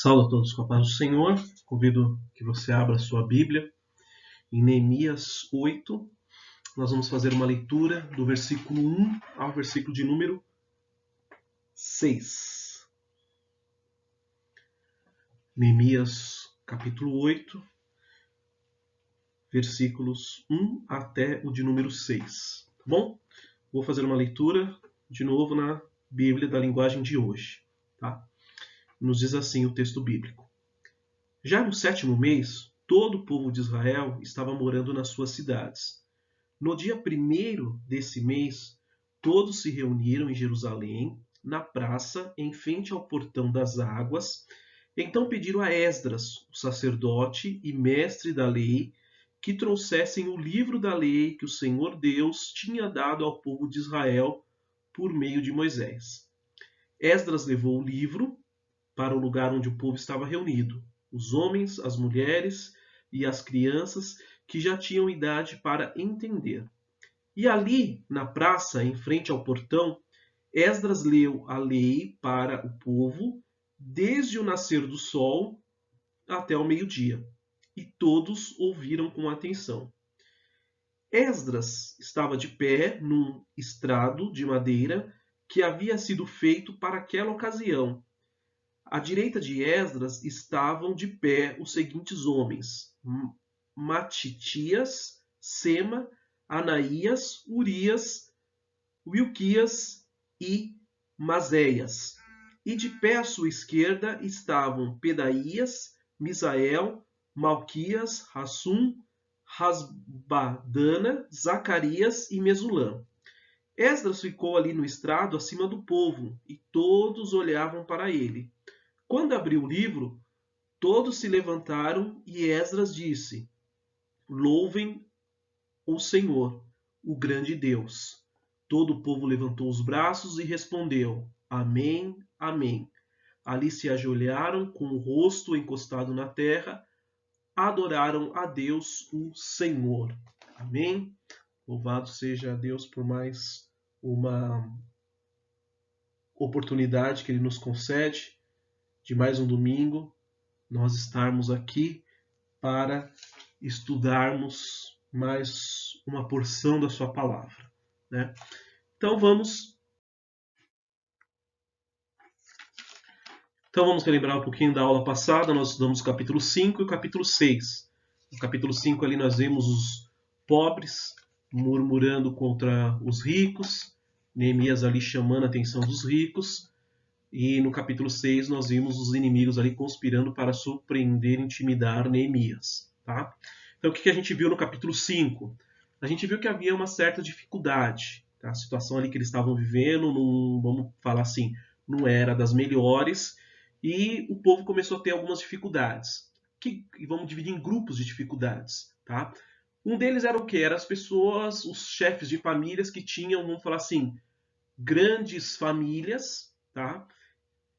Saúde a todos com a paz do Senhor. Convido que você abra a sua Bíblia em Neemias 8. Nós vamos fazer uma leitura do versículo 1 ao versículo de número 6. Neemias capítulo 8, versículos 1 até o de número 6. Tá bom? Vou fazer uma leitura de novo na Bíblia da linguagem de hoje. Tá? Nos diz assim o texto bíblico. Já no 7º mês, todo o povo de Israel estava morando nas suas cidades. No dia 1º desse mês, todos se reuniram em Jerusalém, na praça, em frente ao portão das águas. Então pediram a Esdras, o sacerdote e mestre da lei, que trouxessem o livro da lei que o Senhor Deus tinha dado ao povo de Israel por meio de Moisés. Esdras levou o livro para o lugar onde o povo estava reunido. Os homens, as mulheres e as crianças que já tinham idade para entender. E ali, na praça, em frente ao portão, Esdras leu a lei para o povo, desde o nascer do sol até o meio-dia. E todos ouviram com atenção. Esdras estava de pé num estrado de madeira que havia sido feito para aquela ocasião. À direita de Esdras estavam de pé os seguintes homens: Matitias, Sema, Anaías, Urias, Wilquias e Maséias. E de pé à sua esquerda estavam Pedaías, Misael, Malquias, Hassum, Rasbadana, Zacarias e Mesulã. Esdras ficou ali no estrado acima do povo, e todos olhavam para ele. Quando abriu o livro, todos se levantaram e Esdras disse: Louvem o Senhor, o grande Deus. Todo o povo levantou os braços e respondeu: Amém, amém. Ali se ajoelharam com o rosto encostado na terra, adoraram a Deus, o Senhor. Amém. Louvado seja Deus por mais uma oportunidade que Ele nos concede de mais um domingo, nós estarmos aqui para estudarmos mais uma porção da sua palavra, né? Então vamos relembrar um pouquinho da aula passada. Nós estudamos o capítulo 5 e o capítulo 6. No capítulo 5 ali nós vemos os pobres murmurando contra os ricos, Neemias ali chamando a atenção dos ricos. E no capítulo 6 nós vimos os inimigos ali conspirando para surpreender e intimidar Neemias. Tá? Então o que a gente viu no capítulo 5? A gente viu que havia uma certa dificuldade. Tá? A situação ali que eles estavam vivendo, não, vamos falar assim, não era das melhores. E o povo começou a ter algumas dificuldades. E vamos dividir em grupos de dificuldades. Tá? Um deles era o quê? Eram as pessoas, os chefes de famílias que tinham, vamos falar assim, grandes famílias, tá?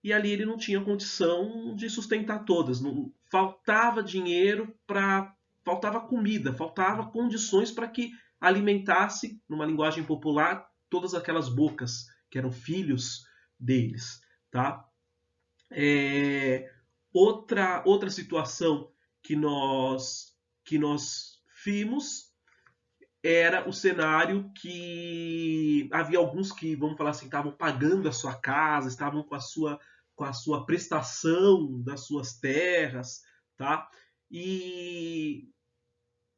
E ali ele não tinha condição de sustentar todas. Não, faltava dinheiro para. Faltava comida, faltava condições para que alimentasse, numa linguagem popular, todas aquelas bocas que eram filhos deles. Tá? Outra situação que nós vimos era o cenário que havia alguns que, vamos falar assim, estavam pagando a sua casa, estavam com a sua prestação das suas terras, tá? E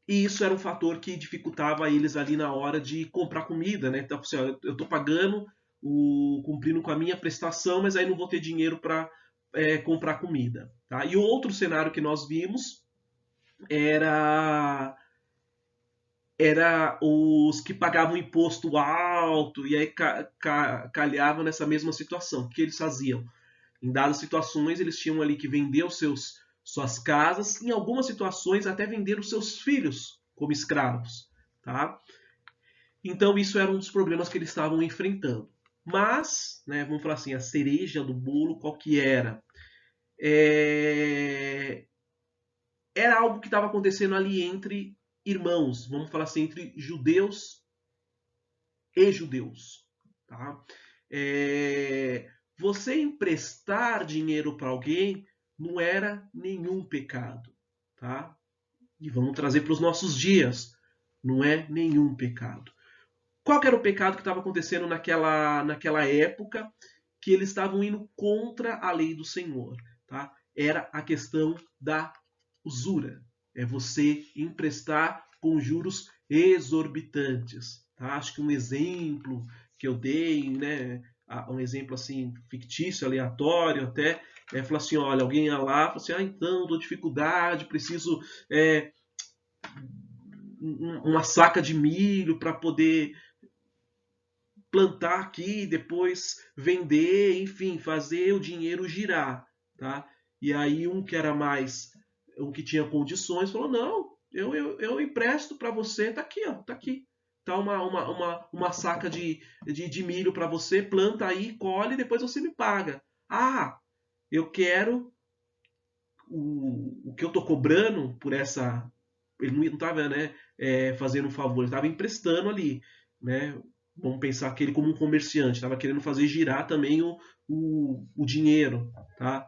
isso era um fator que dificultava eles ali na hora de comprar comida, né? Então, assim, ó, eu estou pagando, cumprindo com a minha prestação, mas aí não vou ter dinheiro para comprar comida, tá? E outro cenário que nós vimos era os que pagavam imposto alto e aí calhavam nessa mesma situação. O que eles faziam? Em dadas situações, eles tinham ali que vender suas casas, em algumas situações até vender os seus filhos como escravos. Tá? Então isso era um dos problemas que eles estavam enfrentando. Mas, né, vamos falar assim, a cereja do bolo, qual que era? Era algo que estava acontecendo ali entre irmãos, vamos falar assim, entre judeus e judeus. Tá? Você emprestar dinheiro para alguém não era nenhum pecado, tá? E vamos trazer para os nossos dias, não é nenhum pecado. Qual que era o pecado que estava acontecendo naquela época que eles estavam indo contra a lei do Senhor, tá? Era a questão da usura. É você emprestar com juros exorbitantes, tá? Acho que um exemplo que eu dei, né, um exemplo assim fictício, aleatório até, falar assim, olha, alguém ia lá, fala assim, então, dou dificuldade, preciso uma saca de milho para poder plantar aqui, depois vender, enfim, fazer o dinheiro girar, tá? E aí um que tinha condições, falou, não, eu empresto para você, tá aqui, ó, tá aqui. Tá uma saca de milho para você, planta aí, colhe, depois você me paga. Ah, eu quero o que eu tô cobrando por essa. Ele não estava, né, fazendo um favor, ele estava emprestando ali, né? Vamos pensar que ele como um comerciante estava querendo fazer girar também o dinheiro, tá?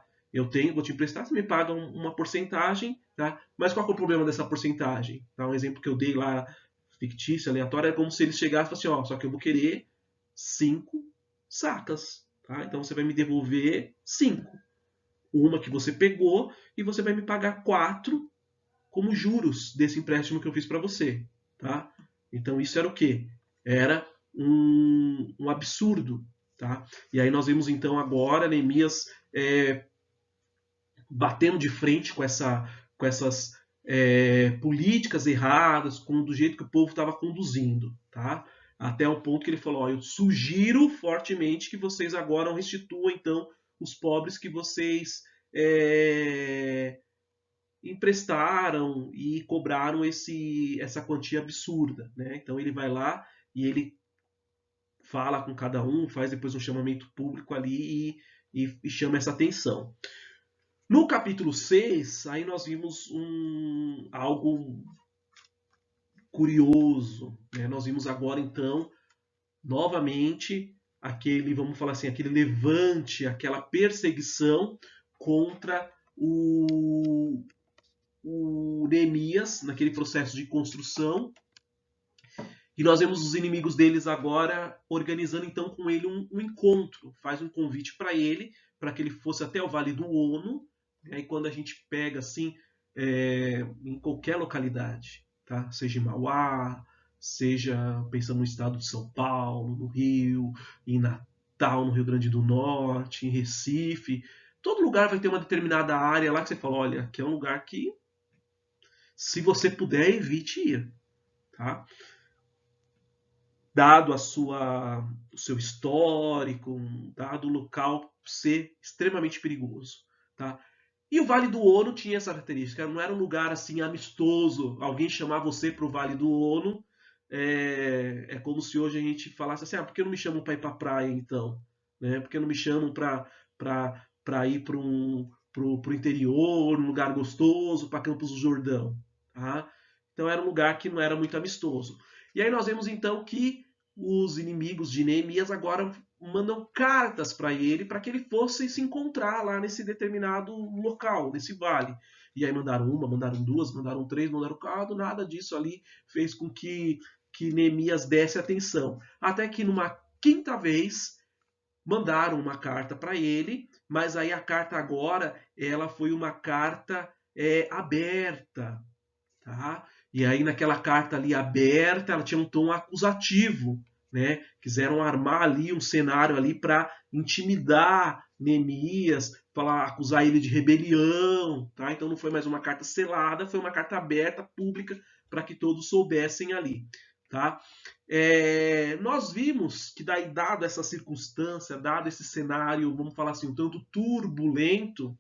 Vou te emprestar, você me paga uma porcentagem, tá? Mas qual que é o problema dessa porcentagem? Tá? Um exemplo que eu dei lá, fictício, aleatório, é como se ele chegasse e falasse assim, ó, só que eu vou querer 5 sacas, tá? Então você vai me devolver 5. Uma que você pegou e você vai me pagar 4 como juros desse empréstimo que eu fiz para você, tá? Então isso era o quê? Era um absurdo, tá? E aí nós vemos então agora Neemias batendo de frente com essas políticas erradas, do jeito que o povo estava conduzindo, tá? Até o ponto que ele falou: ó, eu sugiro fortemente que vocês agora restituam então os pobres que vocês emprestaram e cobraram essa quantia absurda, né? Então ele vai lá e ele fala com cada um, faz depois um chamamento público ali e chama essa atenção. No capítulo 6, aí nós vimos algo curioso, né? Nós vimos agora então novamente vamos falar assim, aquele levante, aquela perseguição contra o Neemias naquele processo de construção. E nós vemos os inimigos deles agora organizando então com ele um encontro. Faz um convite para ele, para que ele fosse até o Vale do Ono. E quando a gente pega assim, em qualquer localidade, tá? Seja em Mauá, seja pensando no estado de São Paulo, no Rio, em Natal, no Rio Grande do Norte, em Recife, todo lugar vai ter uma determinada área lá que você fala, olha, aqui é um lugar que se você puder, evite ir, tá? Dado o seu histórico, dado o local ser extremamente perigoso, tá? E o Vale do Ono tinha essa característica, não era um lugar assim amistoso, alguém chamar você para o Vale do Ono, como se hoje a gente falasse assim, por que não me chamam para ir para a praia então? Né? Por que não me chamam para ir para o interior, um lugar gostoso, para Campos do Jordão? Tá? Então era um lugar que não era muito amistoso. E aí nós vemos então que os inimigos de Neemias agora mandam cartas para ele, para que ele fosse se encontrar lá nesse determinado local, nesse vale. E aí mandaram uma, mandaram duas, mandaram três, mandaram quatro, nada disso ali fez com que Neemias desse atenção. Até que numa quinta vez mandaram uma carta para ele, mas aí a carta agora ela foi uma carta aberta, tá? E aí naquela carta ali aberta, ela tinha um tom acusativo, né? Quiseram armar ali um cenário ali para intimidar Neemias, acusar ele de rebelião, tá? Então não foi mais uma carta selada, foi uma carta aberta, pública, para que todos soubessem ali, tá? Nós vimos que daí, dado essa circunstância, dado esse cenário, vamos falar assim, um tanto turbulento,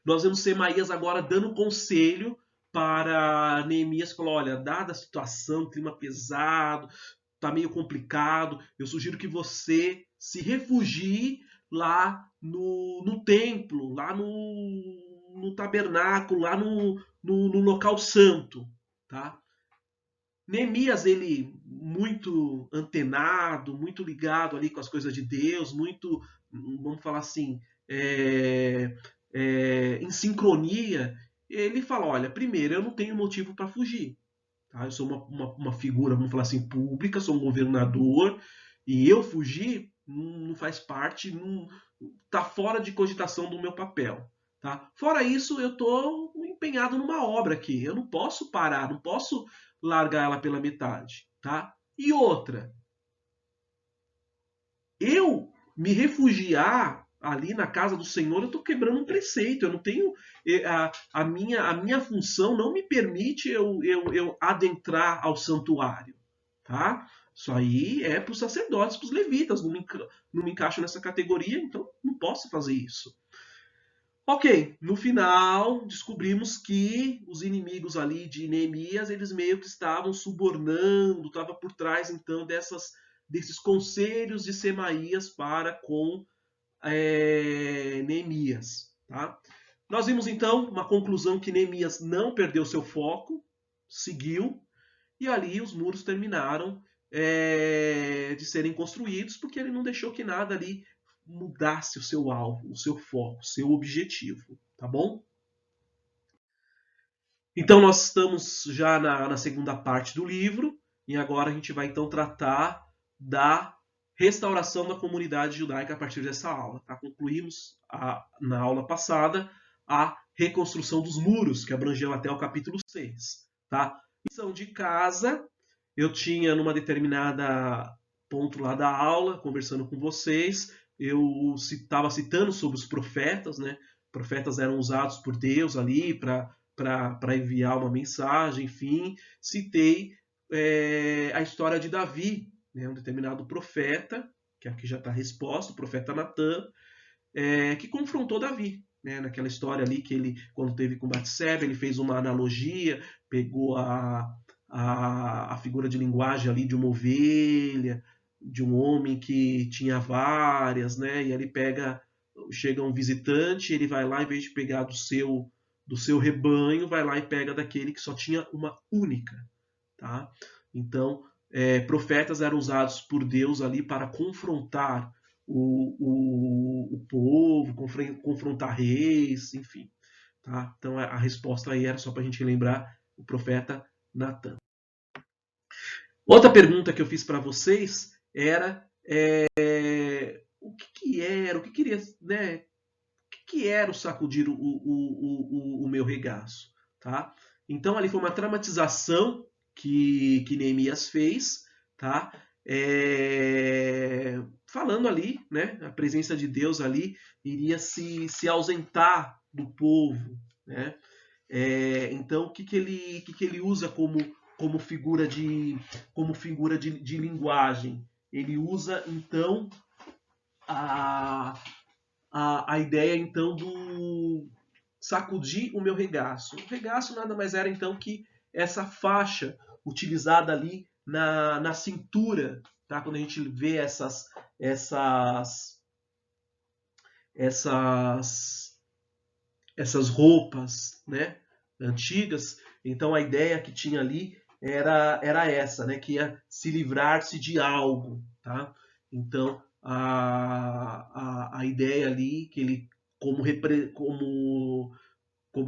nós vemos Semaías agora dando conselho para Neemias, falou, olha, dada a situação, clima pesado, tá meio complicado, eu sugiro que você se refugie lá no templo, lá no tabernáculo, lá no local santo, tá? Neemias, ele muito antenado, muito ligado ali com as coisas de Deus, muito, vamos falar assim, sincronia, ele fala, olha, primeiro, eu não tenho motivo para fugir. Tá? Eu sou uma figura, vamos falar assim, pública, sou um governador, e eu fugir não faz parte, não está fora de cogitação do meu papel. Tá? Fora isso, eu estou empenhado numa obra aqui. Eu não posso parar, não posso largar ela pela metade. Tá? E outra, eu me refugiar ali na casa do Senhor, eu estou quebrando um preceito. Eu não tenho. A minha função não me permite eu adentrar ao santuário. Tá? Isso aí é para os sacerdotes, para os levitas. Não me encaixo nessa categoria, então não posso fazer isso. Ok, no final descobrimos que os inimigos ali de Neemias, eles meio que estavam subornando, estava por trás então desses conselhos de Semaías para com Neemias. Tá? Nós vimos então uma conclusão que Neemias não perdeu seu foco, seguiu, e ali os muros terminaram de serem construídos, porque ele não deixou que nada ali mudasse o seu alvo, o seu foco, o seu objetivo, tá bom? Então nós estamos já na segunda parte do livro, e agora a gente vai então tratar da restauração da comunidade judaica a partir dessa aula. Tá? Concluímos na aula passada a reconstrução dos muros, que abrangeu até o capítulo 6. Tá? Lição de casa, eu tinha numa determinada ponto lá da aula, conversando com vocês, eu estava citando sobre os profetas, né? Profetas eram usados por Deus ali para enviar uma mensagem, enfim. Citei a história de Davi, né? Um determinado profeta, que aqui já está a resposta, o profeta Natan, que confrontou Davi. Né? Naquela história ali que ele, quando teve com Batseba, ele fez uma analogia, pegou a figura de linguagem ali de uma ovelha, de um homem que tinha várias, né? E ele chega um visitante, ele vai lá, em vez de pegar do seu rebanho, vai lá e pega daquele que só tinha uma única. Tá? Então, profetas eram usados por Deus ali para confrontar o povo, confrontar reis, enfim. Tá? Então, a resposta aí era só para a gente lembrar o profeta Natan. Outra pergunta que eu fiz para vocês era o que era, o que queria, né? O que era o sacudir o meu regaço, tá? Então ali foi uma dramatização que Neemias fez, tá? Falando ali, né? A presença de Deus ali iria se ausentar do povo, né? Então o que ele usa como figura de linguagem? Ele usa então a ideia então do sacudir o meu regaço. O regaço nada mais era então que essa faixa utilizada ali na cintura, tá? Quando a gente vê essas roupas, né, antigas, então a ideia que tinha ali era essa, né, que ia se livrar-se de algo, tá? Então a ideia ali que ele como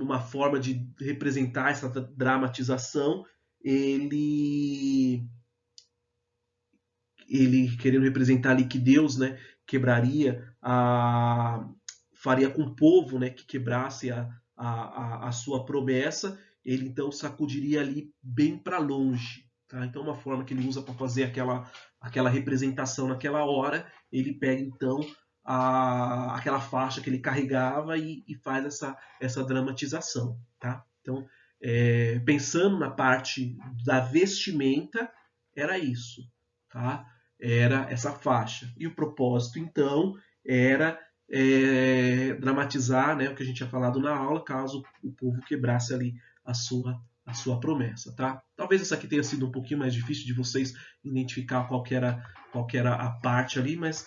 uma forma de representar essa dramatização, ele querendo representar ali que Deus, né, quebraria faria com o povo, né, que quebrasse a sua promessa, ele então sacudiria ali bem para longe. Tá? Então, uma forma que ele usa para fazer aquela representação naquela hora, ele pega então aquela faixa que ele carregava e faz essa dramatização. Tá? Então, pensando na parte da vestimenta, era isso. Tá? Era essa faixa. E o propósito, então, era dramatizar, né, o que a gente tinha falado na aula, caso o povo quebrasse ali a sua promessa, tá? Talvez essa aqui tenha sido um pouquinho mais difícil de vocês identificar qual que era a parte ali, mas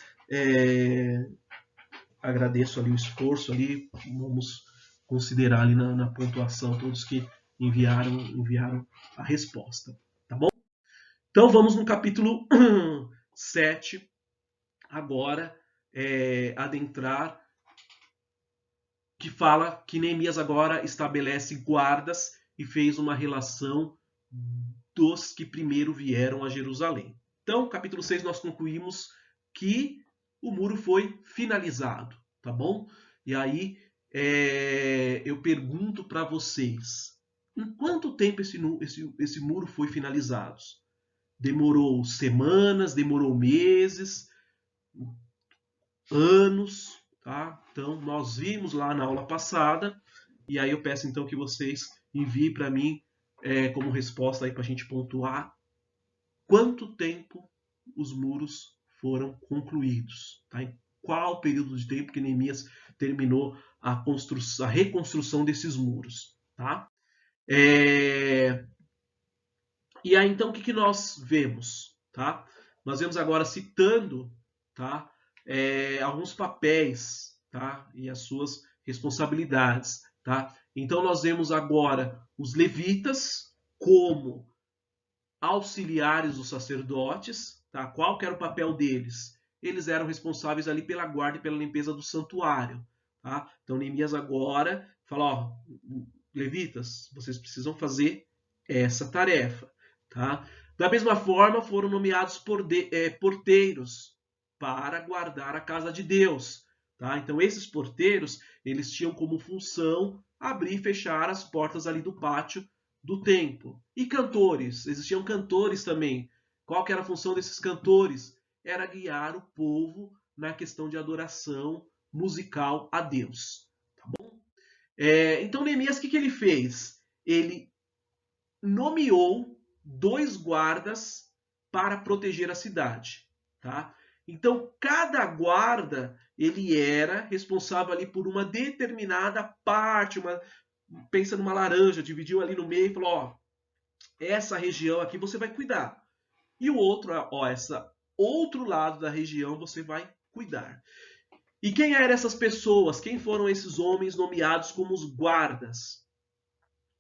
agradeço ali o esforço ali, vamos considerar ali na pontuação todos que enviaram a resposta, tá bom? Então vamos no capítulo 7 agora, adentrar que fala que Neemias agora estabelece guardas e fez uma relação dos que primeiro vieram a Jerusalém. Então, capítulo 6, nós concluímos que o muro foi finalizado, tá bom? E aí eu pergunto para vocês, em quanto tempo esse muro foi finalizado? Demorou semanas, demorou meses, anos, tá? Então, nós vimos lá na aula passada, e aí eu peço então que vocês enviem para mim como resposta aí para a gente pontuar quanto tempo os muros foram concluídos, tá? Em qual período de tempo que Neemias terminou a reconstrução desses muros, tá? E aí então o que nós vemos, tá? Nós vemos agora citando, tá? Alguns papéis, tá? E as suas responsabilidades, tá? Então nós vemos agora os levitas como auxiliares dos sacerdotes, tá? Qual que era o papel deles? Eles eram responsáveis ali pela guarda e pela limpeza do santuário, tá? Então Neemias agora fala, ó, levitas, vocês precisam fazer essa tarefa, tá? Da mesma forma, foram nomeados porteiros para guardar a casa de Deus, tá? Então esses porteiros, eles tinham como função abrir e fechar as portas ali do pátio do templo. E cantores, existiam cantores também. Qual que era a função desses cantores? Era guiar o povo na questão de adoração musical a Deus. Tá bom? Então Neemias, o que ele fez? Ele nomeou 2 guardas para proteger a cidade. Tá? Então cada guarda ele era responsável ali por uma determinada parte, pensa numa laranja, dividiu ali no meio e falou, ó, essa região aqui você vai cuidar. E o outro, ó, essa outro lado da região você vai cuidar. E quem eram essas pessoas? Quem foram esses homens nomeados como os guardas?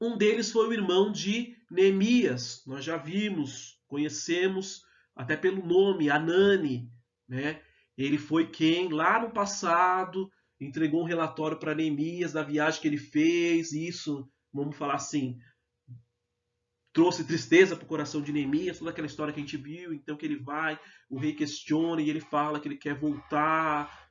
Um deles foi o irmão de Neemias. Nós já vimos, conhecemos até pelo nome, Anani, né? Ele foi quem lá no passado entregou um relatório para Neemias da viagem que ele fez, e isso, vamos falar assim, trouxe tristeza para o coração de Neemias, toda aquela história que a gente viu, então que ele vai, o rei questiona e ele fala que ele quer voltar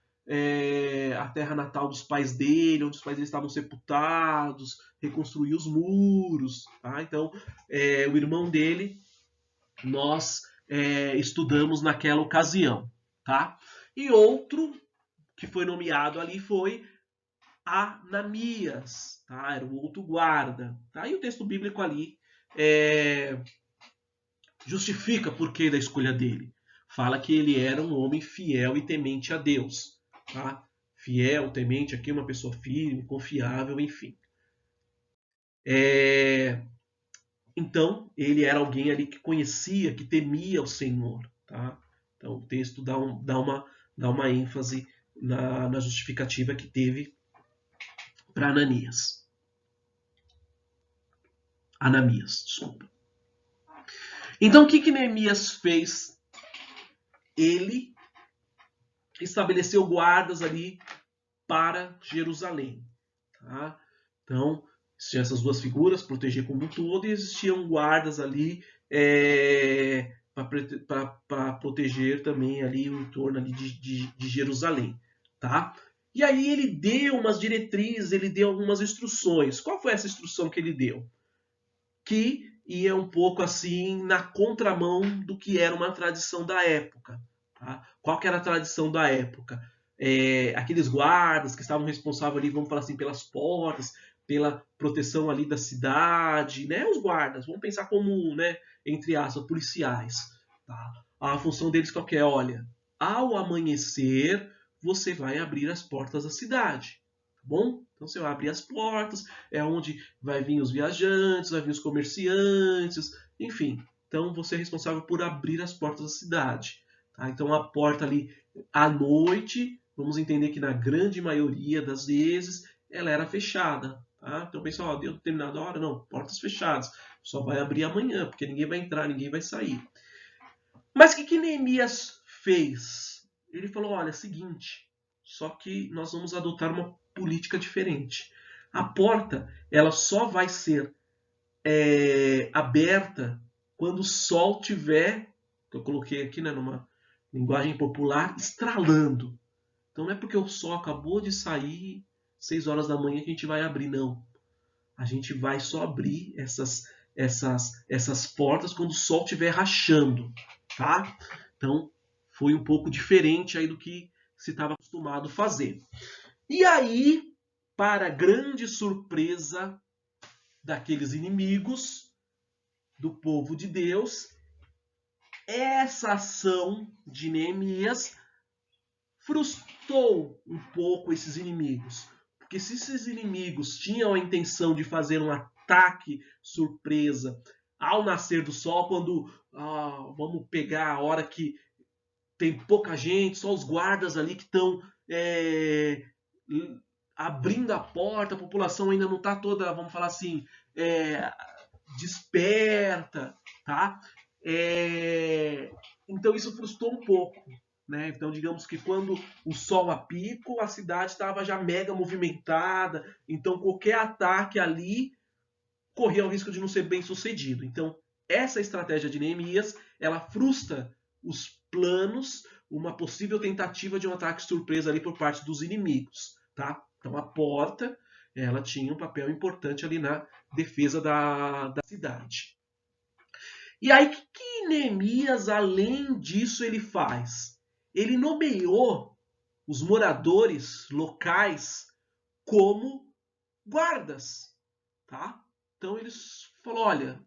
à terra natal dos pais dele, onde os pais dele estavam sepultados, reconstruir os muros, tá? Então, o irmão dele, nós estudamos naquela ocasião, tá? E outro que foi nomeado ali foi Ananias, tá? Era o outro guarda, tá? E o texto bíblico ali justifica por que da escolha dele. Fala que ele era um homem fiel e temente a Deus. Tá? Fiel, temente, aqui uma pessoa firme, confiável, enfim. Então, ele era alguém ali que conhecia, que temia o Senhor. Tá? Então, o texto dá uma ênfase na justificativa que teve para Ananias. Ananias, desculpa. Então, o que Neemias fez? Ele estabeleceu guardas ali para Jerusalém. Tá? Então, existiam essas 2 figuras, proteger como um todo, e existiam guardas ali para proteger também ali o entorno ali de Jerusalém. Tá? E aí ele deu umas diretrizes, ele deu algumas instruções. Qual foi essa instrução que ele deu? Que ia um pouco assim na contramão do que era uma tradição da época. Tá? Qual que era a tradição da época? Aqueles guardas que estavam responsáveis ali, vamos falar assim, pelas portas, pela proteção ali da cidade, né? Os guardas, vamos pensar como, né, entre aspas, policiais. Tá? A função deles qual que é? Olha, ao amanhecer, você vai abrir as portas da cidade. Tá bom? Então você vai abrir as portas, é onde vai vir os viajantes, vai vir os comerciantes, enfim. Então você é responsável por abrir as portas da cidade. Tá? Então a porta ali à noite, vamos entender que na grande maioria das vezes ela era fechada. Tá? Então pessoal, deu determinada hora, não, portas fechadas. Só vai abrir amanhã, porque ninguém vai entrar, ninguém vai sair. Mas o que Neemias fez? Ele falou, olha, é o seguinte, só que nós vamos adotar uma política diferente. A porta ela só vai ser aberta quando o sol tiver, que eu coloquei aqui, né, numa linguagem popular, estralando. Então não é porque o sol acabou de sair 6 horas da manhã que a gente vai abrir, não. A gente vai só abrir essas portas quando o sol estiver rachando, tá? Então foi um pouco diferente aí do que se estava acostumado a fazer. E aí, para grande surpresa daqueles inimigos do povo de Deus, essa ação de Neemias frustrou um pouco esses inimigos. Porque se esses inimigos tinham a intenção de fazer um ataque surpresa ao nascer do sol, quando vamos pegar a hora que tem pouca gente, só os guardas ali que estão abrindo a porta, a população ainda não está toda, vamos falar assim, desperta, tá? Então isso frustrou um pouco. Né? Então, digamos que quando o sol a pico, a cidade estava já mega movimentada, então qualquer ataque ali corria o risco de não ser bem sucedido. Então, essa estratégia de Neemias, ela frustra os planos, uma possível tentativa de um ataque surpresa ali por parte dos inimigos. Tá? Então, a porta ela tinha um papel importante ali na defesa da cidade. E aí, o que Neemias, além disso, ele faz? Ele nomeou os moradores locais como guardas, tá? Então eles falou, olha,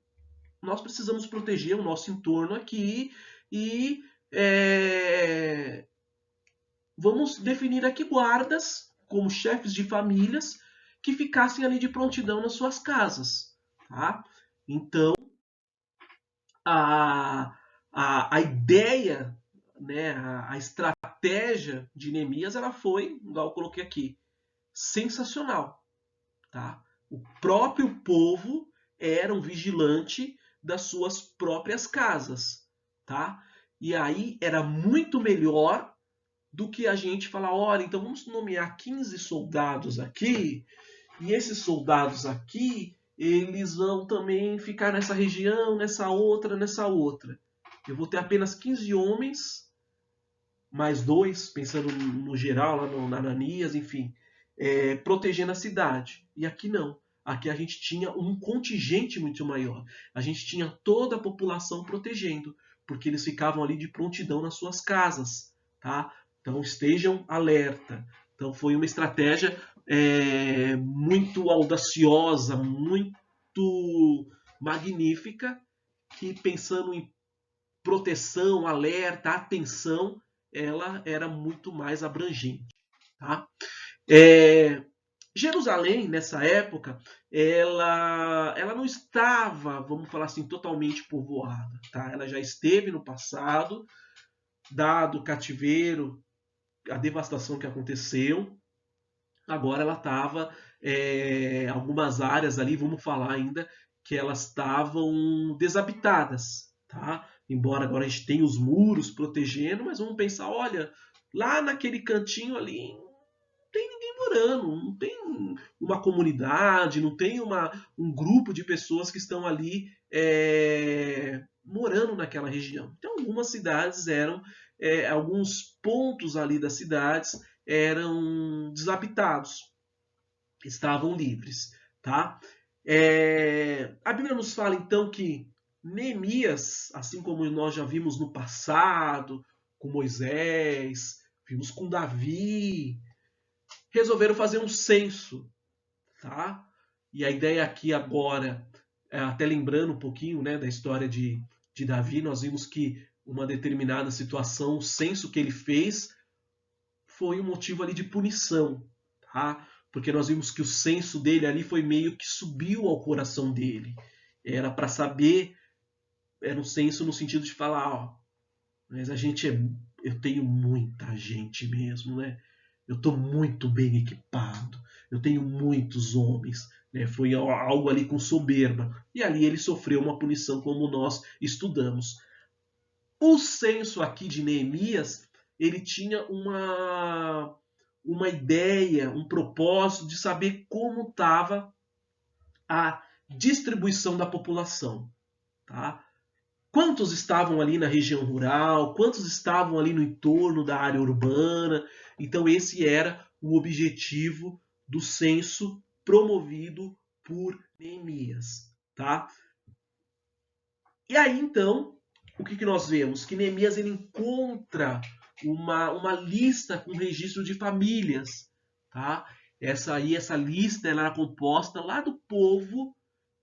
nós precisamos proteger o nosso entorno aqui e vamos definir aqui guardas como chefes de famílias que ficassem ali de prontidão nas suas casas, tá? Então a ideia, né, a estratégia de Neemias, ela foi, igual eu coloquei aqui, sensacional. Tá? O próprio povo era um vigilante das suas próprias casas. Tá? E aí era muito melhor do que a gente falar, olha, então vamos nomear 15 soldados aqui, e esses soldados aqui, eles vão também ficar nessa região, nessa outra, nessa outra. Eu vou ter apenas 15 homens, mais 2, pensando no geral, lá no Ananias, enfim, protegendo a cidade. E aqui não. Aqui a gente tinha um contingente muito maior. A gente tinha toda a população protegendo, porque eles ficavam ali de prontidão nas suas casas. Tá? Então estejam alerta. Então foi uma estratégia muito audaciosa, muito magnífica, que pensando em proteção, alerta, atenção, ela era muito mais abrangente. Tá? Jerusalém, nessa época, ela não estava, vamos falar assim, totalmente povoada. Tá? Ela já esteve no passado, dado o cativeiro, a devastação que aconteceu. Agora ela estava, algumas áreas ali, vamos falar ainda, que elas estavam desabitadas. Tá? Embora agora a gente tenha os muros protegendo, mas vamos pensar, olha, lá naquele cantinho ali não tem ninguém morando, não tem uma comunidade, não tem um grupo de pessoas que estão ali morando naquela região. Então algumas cidades eram, alguns pontos ali das cidades eram desabitados, estavam livres. Tá? A Bíblia nos fala então que Neemias, assim como nós já vimos no passado, com Moisés, vimos com Davi, resolveram fazer um censo. Tá? E a ideia aqui agora, até lembrando um pouquinho, né, da história de Davi, nós vimos que uma determinada situação, o censo que ele fez, foi um motivo ali de punição. Tá? Porque nós vimos que o censo dele ali foi meio que subiu ao coração dele. Era para saber, era um censo no sentido de falar, ó, mas a gente eu tenho muita gente mesmo, né? Eu estou muito bem equipado, eu tenho muitos homens, né? Foi algo ali com soberba. E ali ele sofreu uma punição, como nós estudamos. O censo aqui de Neemias, ele tinha uma ideia, um propósito de saber como estava a distribuição da população. Tá? Quantos estavam ali na região rural, quantos estavam ali no entorno da área urbana. Então esse era o objetivo do censo promovido por Neemias. Tá? E aí então, o que nós vemos? Que Neemias ele encontra uma lista com registro de famílias. Tá? Essa lista ela era composta lá do povo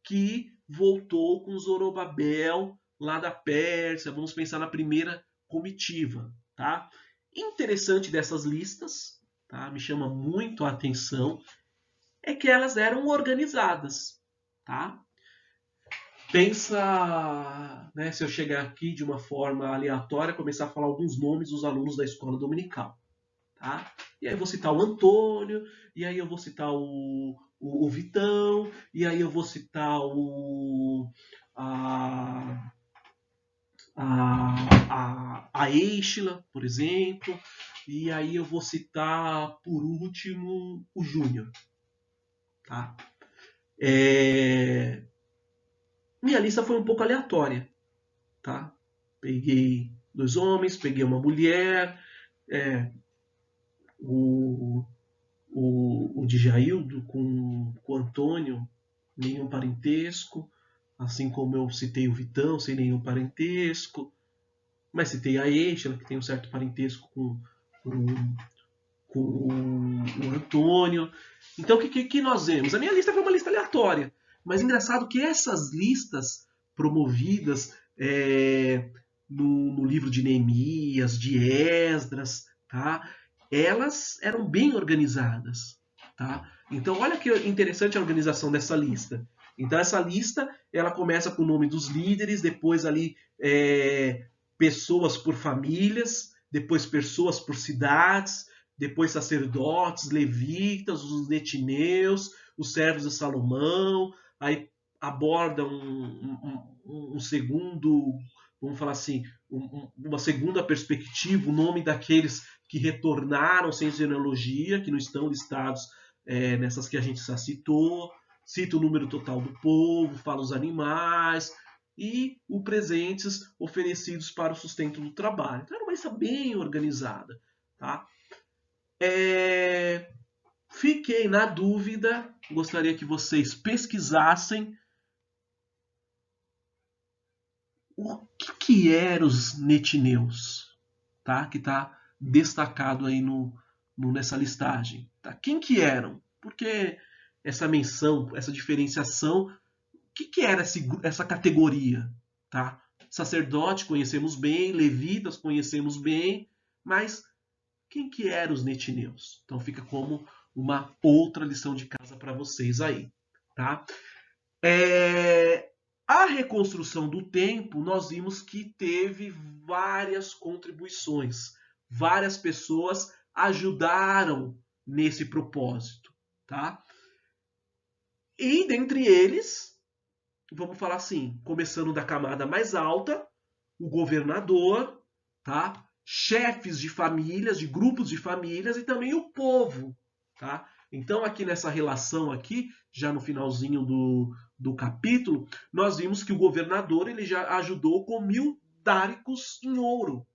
que voltou com Zorobabel lá da Pérsia. Vamos pensar na primeira comitiva. Tá? Interessante dessas listas, tá? Me chama muito a atenção, é que elas eram organizadas. Tá? Pensa, né, se eu chegar aqui de uma forma aleatória, começar a falar alguns nomes dos alunos da escola dominical. Tá? E aí eu vou citar o Antônio, e aí eu vou citar o Vitão, e aí eu vou citar a, a Eichla, por exemplo, e aí eu vou citar, por último, o Júnior. Tá? Minha lista foi um pouco aleatória. Tá? Peguei 2 homens, peguei uma mulher, o, o Djaildo com o Antônio, nenhum parentesco, assim como eu citei o Vitão, sem nenhum parentesco, mas citei a Eichela, que tem um certo parentesco com o Antônio. Então, o que nós vemos? A minha lista foi uma lista aleatória, mas engraçado que essas listas promovidas no livro de Neemias, de Esdras, tá? Elas eram bem organizadas. Tá? Então, olha que interessante a organização dessa lista. Então, essa lista ela começa com o nome dos líderes, depois ali pessoas por famílias, depois pessoas por cidades, depois sacerdotes, levitas, os netineus, os servos de Salomão, aí aborda um segundo, vamos falar assim, uma segunda perspectiva, o nome daqueles que retornaram sem genealogia, que não estão listados nessas que a gente já citou, cita o número total do povo, fala os animais e os presentes oferecidos para o sustento do trabalho. Então era uma lista bem organizada. Tá? Fiquei na dúvida, gostaria que vocês pesquisassem o que eram os netineus, tá? Que está destacado aí nessa listagem. Tá? Quem que eram? Porque essa menção, essa diferenciação, o que era essa categoria? Tá? Sacerdote conhecemos bem, levitas conhecemos bem, mas quem que eram os netineus? Então fica como uma outra lição de casa para vocês aí. Tá? A reconstrução do templo, nós vimos que teve várias contribuições. Várias pessoas ajudaram nesse propósito. Tá? E dentre eles, vamos falar assim, começando da camada mais alta, o governador, tá? Chefes de famílias, de grupos de famílias e também o povo. Tá? Então aqui nessa relação aqui, já no finalzinho do capítulo, nós vimos que o governador ele já ajudou com 1000 dáricos em ouro.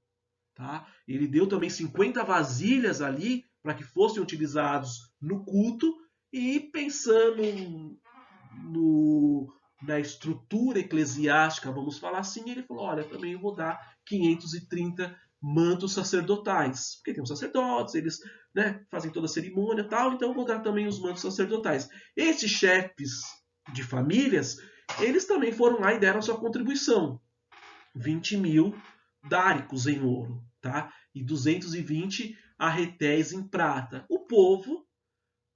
Tá? Ele deu também 50 vasilhas ali para que fossem utilizados no culto e pensando na estrutura eclesiástica, vamos falar assim, ele falou, olha, também vou dar 530 mantos sacerdotais, porque tem os sacerdotes, eles fazem toda a cerimônia e tal, então eu vou dar também os mantos sacerdotais. Esses chefes de famílias, eles também foram lá e deram a sua contribuição, 20.000 dáricos em ouro, tá? E 220 arretéis em prata. O povo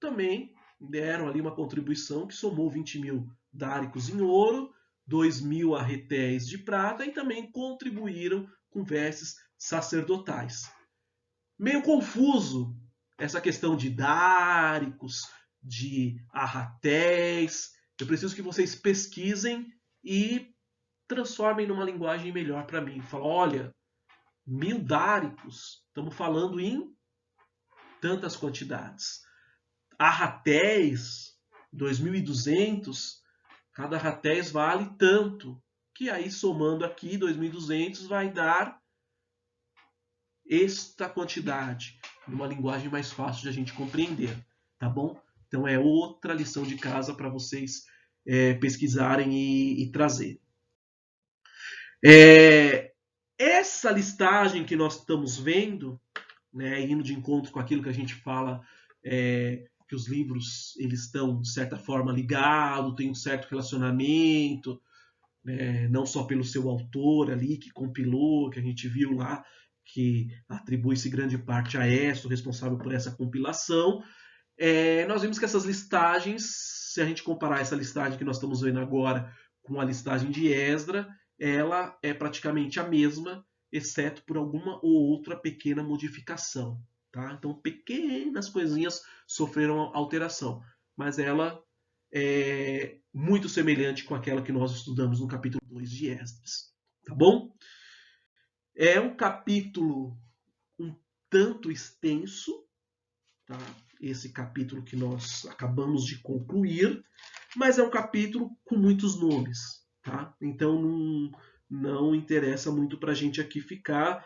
também deram ali uma contribuição que somou 20.000 dáricos em ouro, 2.000 arretéis de prata e também contribuíram com vestes sacerdotais. Meio confuso essa questão de dáricos, de arretéis. Eu preciso que vocês pesquisem e transformem numa linguagem melhor para mim. Fala, olha, 1000 dáricos, estamos falando em tantas quantidades. Arratéis, 2.200, cada arratéis vale tanto, que aí somando aqui 2.200 vai dar esta quantidade, numa linguagem mais fácil de a gente compreender, tá bom? Então é outra lição de casa para vocês pesquisarem e trazerem. Essa listagem que nós estamos vendo, né, indo de encontro com aquilo que a gente fala, que os livros eles estão de certa forma ligados, tem um certo relacionamento, não só pelo seu autor ali que compilou, que a gente viu lá, que atribui-se grande parte a Écio, responsável por essa compilação. Nós vimos que essas listagens, se a gente comparar essa listagem que nós estamos vendo agora com a listagem de Esdra, ela é praticamente a mesma, exceto por alguma ou outra pequena modificação. Tá? Então, pequenas coisinhas sofreram alteração, mas ela é muito semelhante com aquela que nós estudamos no capítulo 2 de Esdras. Tá bom? É um capítulo um tanto extenso, tá? Esse capítulo que nós acabamos de concluir, mas é um capítulo com muitos nomes, tá? Então não interessa muito para a gente aqui ficar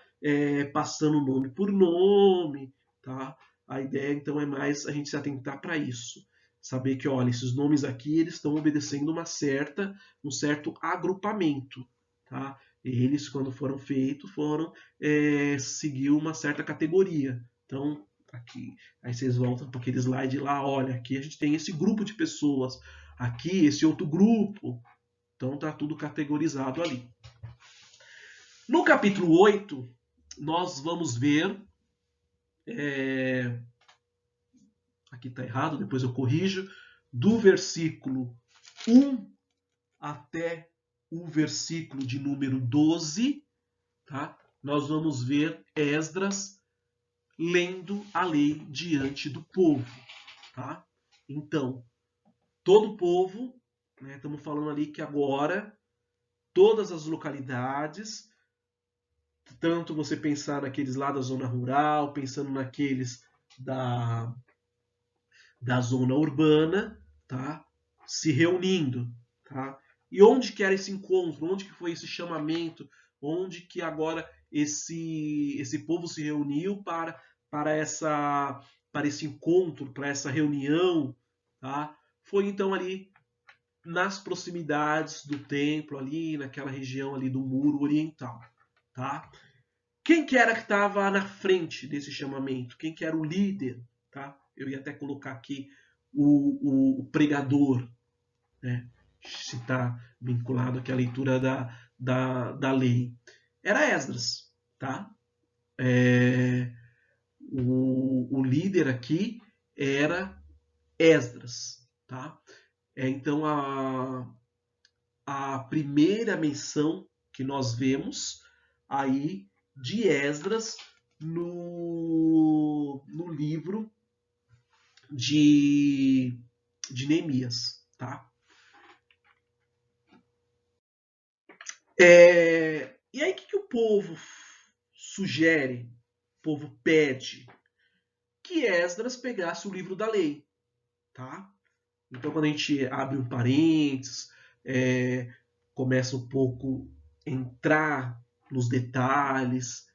passando nome por nome, tá? A ideia então é mais a gente se atentar para isso, saber que, olha, esses nomes aqui eles estão obedecendo um certo agrupamento, tá? Eles, quando foram feitos, foram seguir uma certa categoria. Então, aqui, aí vocês voltam para aquele slide lá, olha, aqui a gente tem esse grupo de pessoas, aqui esse outro grupo, então tá tudo categorizado ali. No capítulo 8, nós vamos ver, aqui está errado, depois eu corrijo, do versículo 1 até o versículo de número 12, tá? Nós vamos ver Esdras lendo a lei diante do povo. Tá? Então, todo o povo, né, estamos falando ali que agora todas as localidades, tanto você pensar naqueles lá da zona rural, pensando naqueles da zona urbana, tá? Se reunindo. Tá? E onde que era esse encontro? Onde que foi esse chamamento? Onde que agora esse povo se reuniu para esse encontro, para essa reunião? Tá? Foi então ali nas proximidades do templo, ali naquela região ali do muro oriental. Tá? Quem que era que estava na frente desse chamamento? Quem que era o líder? Tá? Eu ia até colocar aqui o pregador, né? Se está vinculado aqui à leitura da lei. Era Esdras. Tá? O líder aqui era Esdras. Tá? Então, a primeira menção que nós vemos aí de Esdras no livro de Neemias. Tá? E aí, o que o povo sugere? O povo pede que Esdras pegasse o livro da lei. Tá? Então, quando a gente abre um parênteses, começa um pouco a entrar nos detalhes,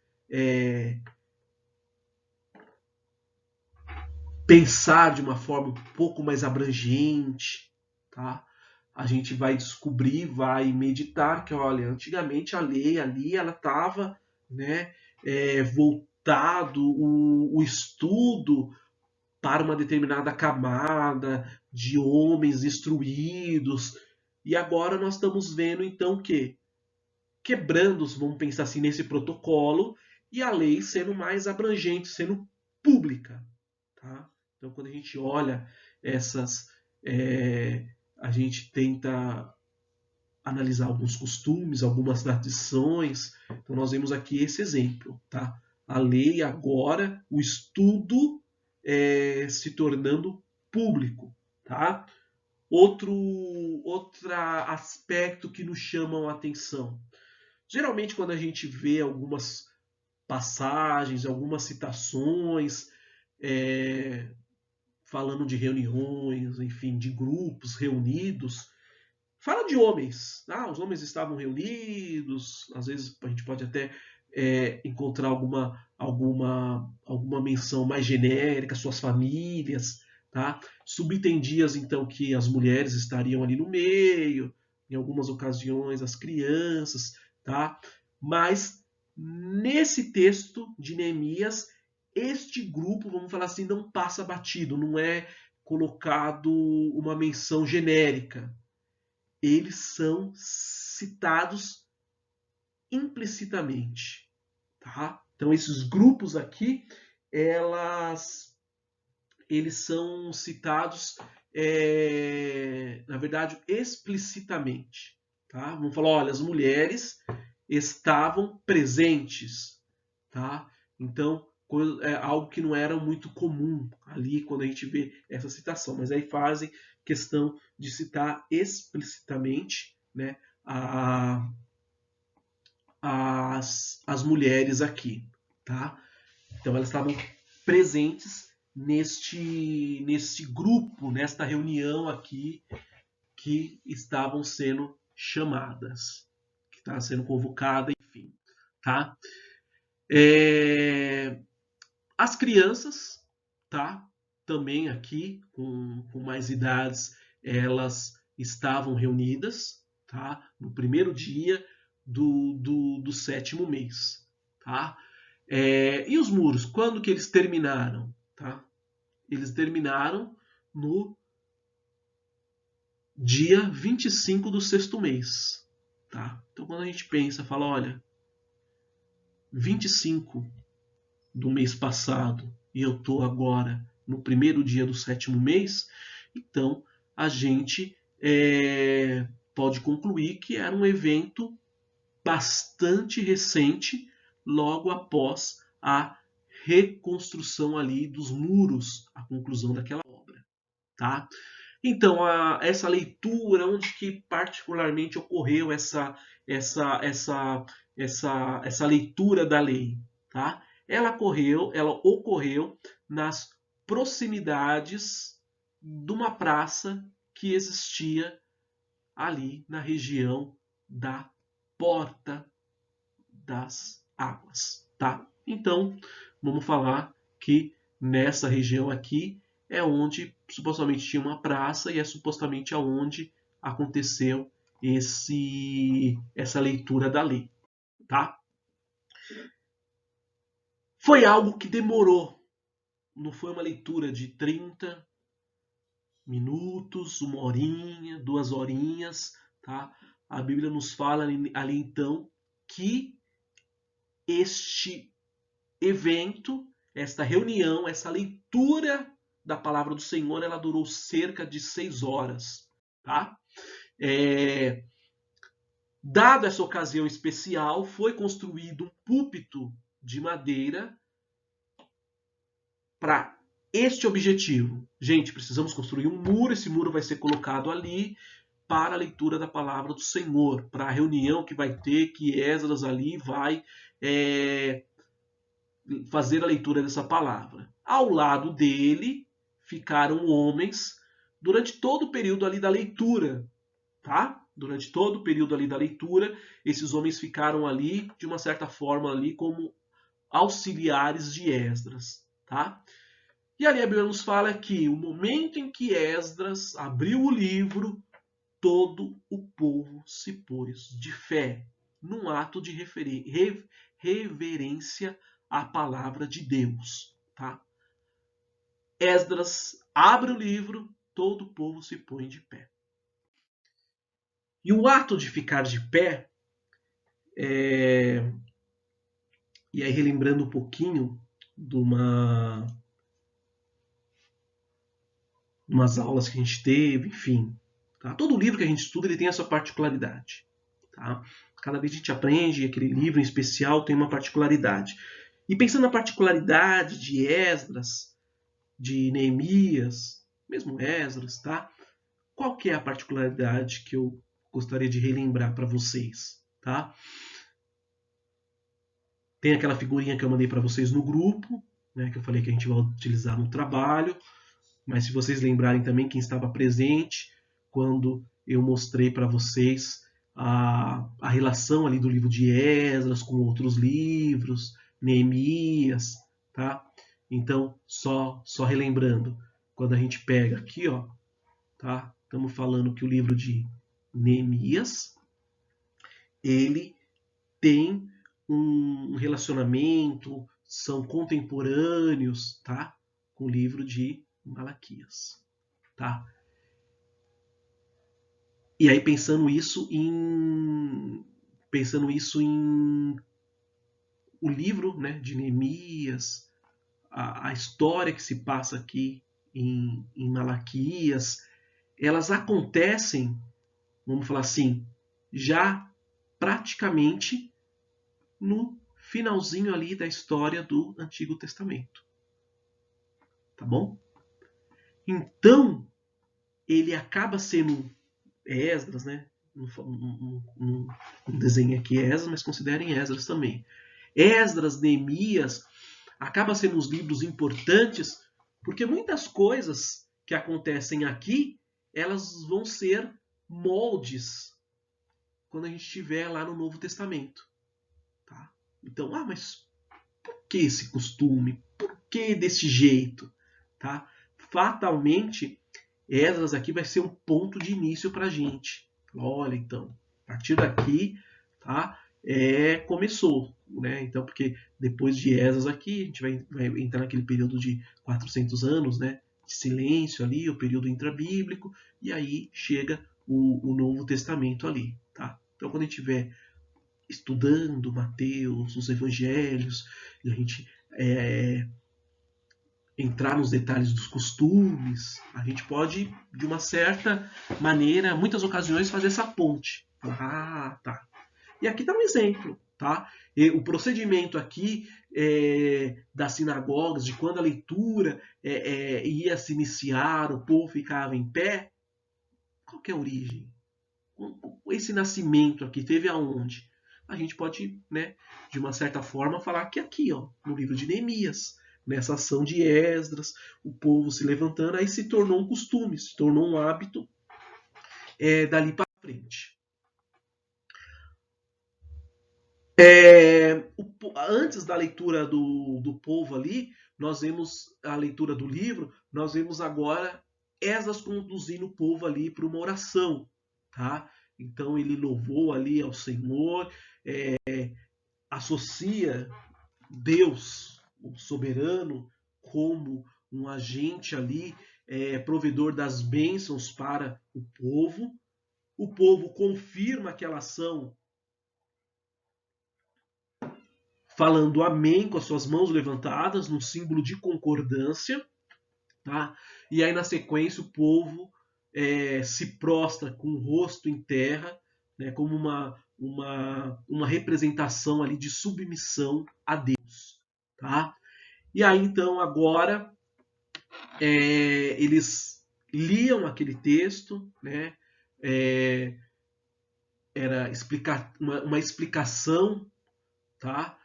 pensar de uma forma um pouco mais abrangente, tá? A gente vai descobrir, vai meditar que, olha, antigamente a lei ali ela estava, né, voltado o estudo para uma determinada camada de homens instruídos. E agora nós estamos vendo então que quebrando, vamos pensar assim, nesse protocolo e a lei sendo mais abrangente, sendo pública. Tá? Então, quando a gente olha essas, a gente tenta analisar alguns costumes, algumas tradições. Então, nós vemos aqui esse exemplo. Tá? A lei agora, o estudo se tornando público. Tá? Outro aspecto que nos chama a atenção. Geralmente, quando a gente vê algumas passagens, algumas citações falando de reuniões, enfim, de grupos reunidos, fala de homens. Ah, os homens estavam reunidos, às vezes a gente pode até encontrar alguma menção mais genérica, suas famílias, tá? Subtendias então que as mulheres estariam ali no meio, em algumas ocasiões as crianças, tá? Mas nesse texto de Neemias, este grupo, vamos falar assim, não passa batido, não é colocado uma menção genérica. Eles são citados implicitamente, tá? Então esses grupos aqui, eles são citados, na verdade, explicitamente, tá? Vamos falar, olha, as mulheres estavam presentes, tá? Então, algo que não era muito comum ali quando a gente vê essa citação, mas aí fazem questão de citar explicitamente, né, as mulheres aqui, tá? Então elas estavam presentes neste grupo, nesta reunião aqui que estavam sendo chamadas, que estava sendo convocada, enfim, tá? As crianças, tá? Também aqui com mais idades, elas estavam reunidas, tá? No primeiro dia do 7º mês, tá? E os muros, quando que eles terminaram? Tá? Eles terminaram no dia 25 do 6º mês. Tá? Então, quando a gente pensa, fala, olha, 25 do mês passado e eu estou agora no primeiro dia do 7º mês, então a gente pode concluir que era um evento bastante recente, logo após a reconstrução ali dos muros, a conclusão daquela obra, tá? Então, essa leitura, onde que particularmente ocorreu essa leitura da lei, tá? Ela ocorreu nas proximidades de uma praça que existia ali na região da Porta das Águas, tá? Então, vamos falar que nessa região aqui é onde supostamente tinha uma praça e é supostamente aonde aconteceu essa leitura da lei, tá? Foi algo que demorou, não foi uma leitura de 30 minutos, 1 horinha, 2 horinhas, tá? A Bíblia nos fala ali então que este evento, esta reunião, essa leitura da palavra do Senhor, ela durou cerca de 6 horas, tá? Dada essa ocasião especial, foi construído um púlpito de madeira para este objetivo. Gente, precisamos construir um muro, esse muro vai ser colocado ali para a leitura da palavra do Senhor, para a reunião que vai ter, que Esdras ali vai fazer a leitura dessa palavra. Ao lado dele ficaram homens durante todo o período ali da leitura, tá? Durante todo o período ali da leitura, esses homens ficaram ali, de uma certa forma, ali como auxiliares de Esdras, tá? E ali a Bíblia nos fala que o momento em que Esdras abriu o livro, todo o povo se pôs de fé, num ato de reverência à palavra de Deus, tá? Esdras abre o livro, todo o povo se põe de pé. E o ato de ficar de pé, e aí relembrando um pouquinho de umas aulas que a gente teve, enfim. Tá? Todo livro que a gente estuda ele tem a sua particularidade. Tá? Cada vez a gente aprende, aquele livro em especial tem uma particularidade. E pensando na particularidade de Esdras, de Neemias, mesmo Esdras, tá? Qual que é a particularidade que eu gostaria de relembrar para vocês, tá? Tem aquela figurinha que eu mandei para vocês no grupo, né, que eu falei que a gente vai utilizar no trabalho, mas se vocês lembrarem também quem estava presente quando eu mostrei para vocês a relação ali do livro de Esdras com outros livros, Neemias, tá? Então, só relembrando, quando a gente pega aqui, ó, tá? Estamos falando que o livro de Neemias, ele tem um relacionamento, são contemporâneos, tá? Com o livro de Malaquias, tá? E aí pensando isso em o livro, né, de Neemias, a história que se passa aqui em Malaquias, elas acontecem, vamos falar assim, já praticamente no finalzinho ali da história do Antigo Testamento. Tá bom? Então, ele acaba sendo Esdras, né? Não desenho aqui Esdras, mas considerem Esdras também. Esdras, Neemias, acaba sendo uns livros importantes, porque muitas coisas que acontecem aqui, elas vão ser moldes quando a gente estiver lá no Novo Testamento. Tá? Então, mas por que esse costume? Por que desse jeito? Tá? Fatalmente, Esdras aqui vai ser um ponto de início para a gente. Olha, então, a partir daqui, tá? Começou, né? Então, porque depois de Esdras aqui, a gente vai entrar naquele período de 400 anos, né? De silêncio ali, o período intrabíblico, e aí chega o Novo Testamento ali, tá? Então, quando a gente estiver estudando Mateus, os Evangelhos, e a gente entrar nos detalhes dos costumes, a gente pode, de uma certa maneira, muitas ocasiões, fazer essa ponte. Ah, tá. E aqui está um exemplo, tá? E o procedimento aqui das sinagogas, de quando a leitura ia se iniciar, o povo ficava em pé, qual que é a origem? Esse nascimento aqui teve aonde? A gente pode, né, de uma certa forma, falar que aqui, ó, no livro de Neemias, nessa ação de Esdras, o povo se levantando, aí se tornou um costume, se tornou um hábito dali para frente. Antes da leitura do povo ali, nós vemos a leitura do livro, nós vemos agora Esdras conduzindo o povo ali para uma oração, tá? Então ele louvou ali ao Senhor, associa Deus, o soberano, como um agente ali, provedor das bênçãos para o povo. O povo confirma aquela ação falando amém com as suas mãos levantadas, num símbolo de concordância. Tá? E aí, na sequência, o povo se prostra com o rosto em terra, né, como uma representação ali de submissão a Deus. Tá? E aí, então, agora, eles liam aquele texto, né, era uma explicação, tá?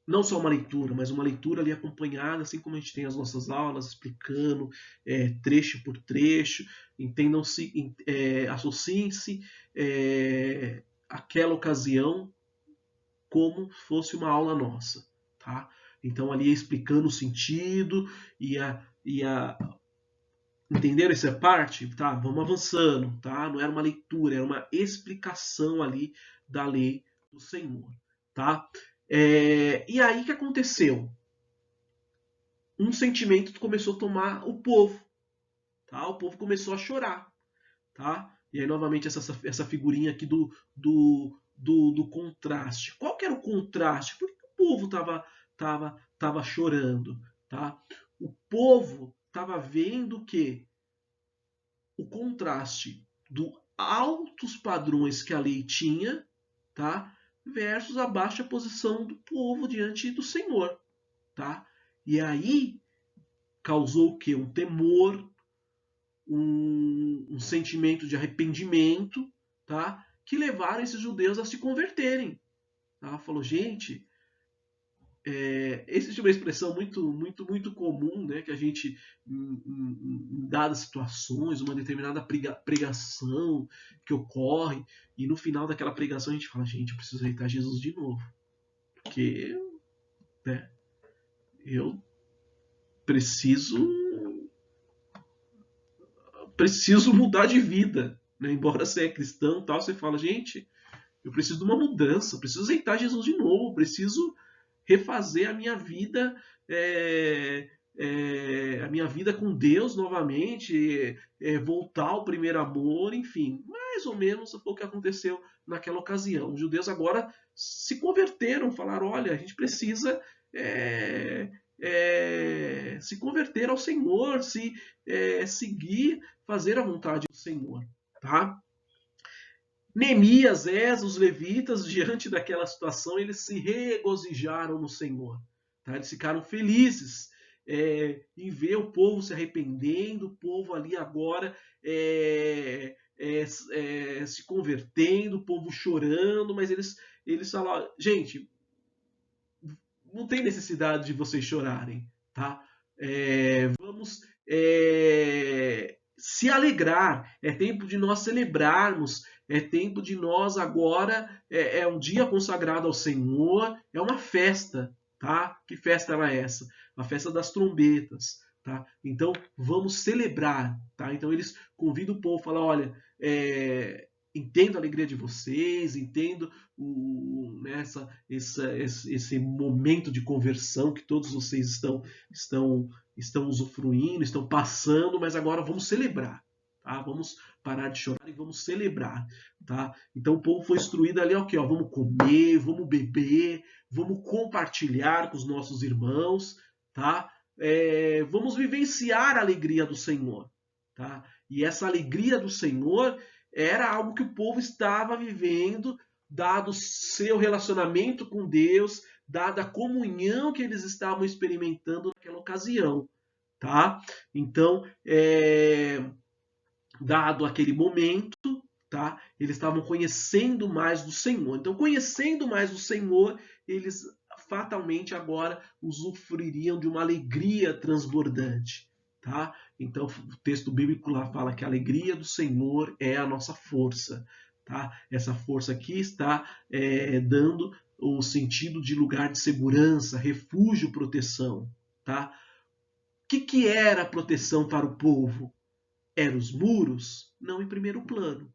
Não só uma leitura, mas uma leitura ali acompanhada, assim como a gente tem as nossas aulas, explicando trecho por trecho, entendam-se, associem-se aquela ocasião como fosse uma aula nossa, tá? Então ali explicando o sentido entenderam essa parte? Tá, vamos avançando, tá? Não era uma leitura, era uma explicação ali da lei do Senhor, tá? E aí que aconteceu? Um sentimento começou a tomar o povo, tá? O povo começou a chorar, tá? E aí novamente essa figurinha aqui do contraste. Qual que era o contraste? Por que o povo tava chorando, tá? O povo estava vendo que o contraste dos altos padrões que a lei tinha, tá? Versus a baixa posição do povo diante do Senhor, tá? E aí causou o quê? Um temor, um sentimento de arrependimento, tá? Que levaram esses judeus a se converterem. Tá? Falou, gente, Esse tipo de expressão muito comum, né, que a gente, em dadas situações, uma determinada pregação que ocorre, e no final daquela pregação a gente fala, gente, eu preciso aceitar Jesus de novo, porque, né, eu preciso mudar de vida, né? Embora você é cristão, tal, você fala, gente, eu preciso de uma mudança, preciso aceitar Jesus de novo, preciso refazer a minha vida, a minha vida com Deus novamente, voltar ao primeiro amor, enfim, mais ou menos foi o que aconteceu naquela ocasião. Os judeus agora se converteram, falaram, olha, a gente precisa se converter ao Senhor, seguir, fazer a vontade do Senhor, tá? Neemias, os levitas, diante daquela situação, eles se regozijaram no Senhor. Tá? Eles ficaram felizes em ver o povo se arrependendo, o povo ali agora se convertendo, o povo chorando, mas eles falaram, gente, não tem necessidade de vocês chorarem, tá? Vamos se alegrar, é tempo de nós celebrarmos, é tempo de nós agora, é um dia consagrado ao Senhor, é uma festa, tá? Que festa era essa? A festa das trombetas, tá? Então vamos celebrar, tá? Então eles convidam o povo, falam, olha, entendo a alegria de vocês, entendo esse momento de conversão que todos vocês estão usufruindo, estão passando, mas agora vamos celebrar. Tá? Vamos parar de chorar e vamos celebrar. Tá? Então o povo foi instruído ali, ok, ó, vamos comer, vamos beber, vamos compartilhar com os nossos irmãos, tá? Vamos vivenciar a alegria do Senhor. Tá? E essa alegria do Senhor era algo que o povo estava vivendo, dado seu relacionamento com Deus, dada a comunhão que eles estavam experimentando naquela ocasião, tá? Então, dado aquele momento, tá? Eles estavam conhecendo mais do Senhor. Então, conhecendo mais do Senhor, eles fatalmente agora usufruiriam de uma alegria transbordante. Tá? Então, o texto bíblico lá fala que a alegria do Senhor é a nossa força. Tá? Essa força aqui está dando o sentido de lugar de segurança, refúgio, proteção. Tá? O que era proteção para o povo? Eram os muros? Não em primeiro plano.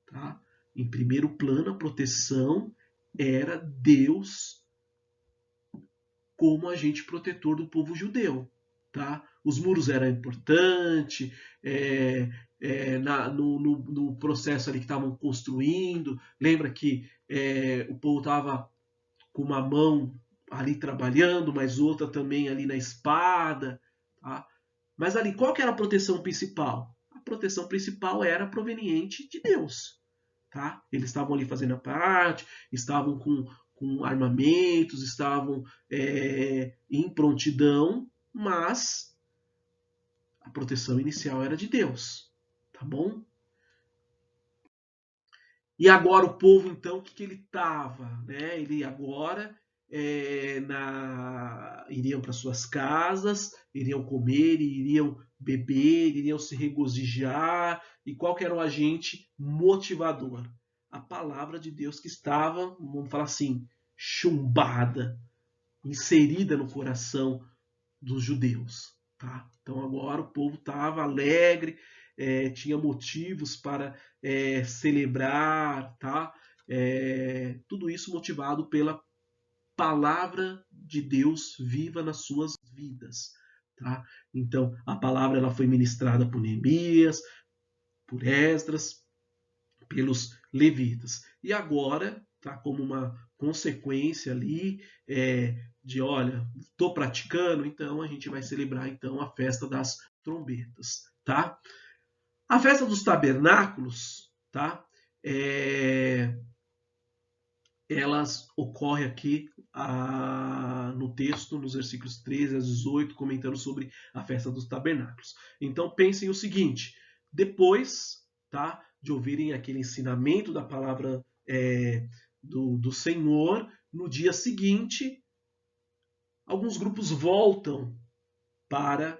Tá? Em primeiro plano, a proteção era Deus como agente protetor do povo judeu. Tá? Os muros eram importantes, no processo ali que estavam construindo. Lembra que o povo estava com uma mão ali trabalhando, mas outra também ali na espada. Tá? Mas ali, qual que era a proteção principal? A proteção principal era proveniente de Deus. Tá? Eles estavam ali fazendo a parte, estavam com armamentos, estavam em prontidão, mas a proteção inicial era de Deus, tá bom? E agora o povo, então, o que ele estava? Né? Ele agora iriam para suas casas, iriam comer, iriam beber, iriam se regozijar. E qual que era o agente motivador? A palavra de Deus que estava, vamos falar assim, chumbada, inserida no coração dos judeus. Tá? Então agora o povo estava alegre, tinha motivos para celebrar, tá? Tudo isso motivado pela palavra de Deus viva nas suas vidas. Tá? Então a palavra ela foi ministrada por Neemias, por Esdras, pelos levitas. E agora, tá, como uma consequência ali de, olha, estou praticando, então a gente vai celebrar então a festa das trombetas, tá? A festa dos tabernáculos, tá? Elas ocorrem aqui no texto, nos versículos 13 a 18, comentando sobre a festa dos tabernáculos. Então pensem o seguinte, depois, tá, de ouvirem aquele ensinamento da palavra do Senhor, no dia seguinte, alguns grupos voltam para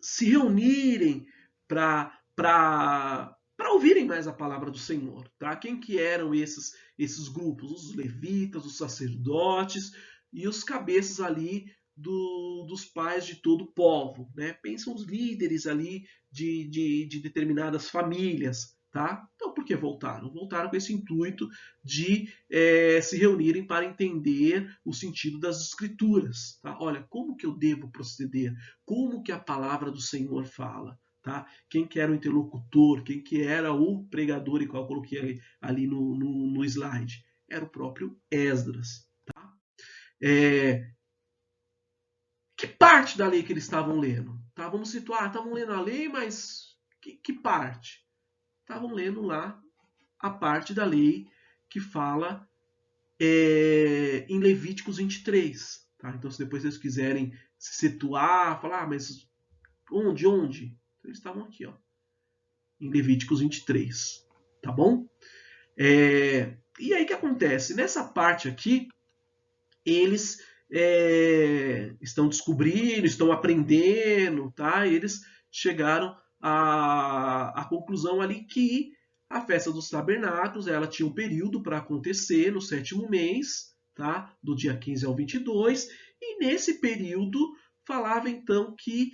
se reunirem para ouvirem mais a palavra do Senhor. Tá? Quem que eram esses grupos? Os levitas, os sacerdotes e os cabeças ali dos pais de todo o povo. Né? Pensam os líderes ali de determinadas famílias. Tá? Então, por que voltaram? Voltaram com esse intuito de se reunirem para entender o sentido das Escrituras. Tá? Olha, como que eu devo proceder? Como que a palavra do Senhor fala? Tá? Quem que era o interlocutor? Quem que era o pregador, igual eu coloquei ali no slide? Era o próprio Esdras. Tá? Que parte da lei que eles estavam lendo? Tá? Vamos situar, estavam lendo a lei, mas que parte? Estavam lendo lá a parte da lei que fala em Levíticos 23. Tá? Então, se depois vocês quiserem se situar, falar, mas onde? Então, eles estavam aqui, ó, em Levíticos 23. Tá bom? E aí o que acontece? Nessa parte aqui, eles estão descobrindo, estão aprendendo, tá? Eles chegaram à conclusão ali que a festa dos tabernáculos, ela tinha um período para acontecer no 7º mês, tá? Do dia 15 ao 22, e nesse período falava então que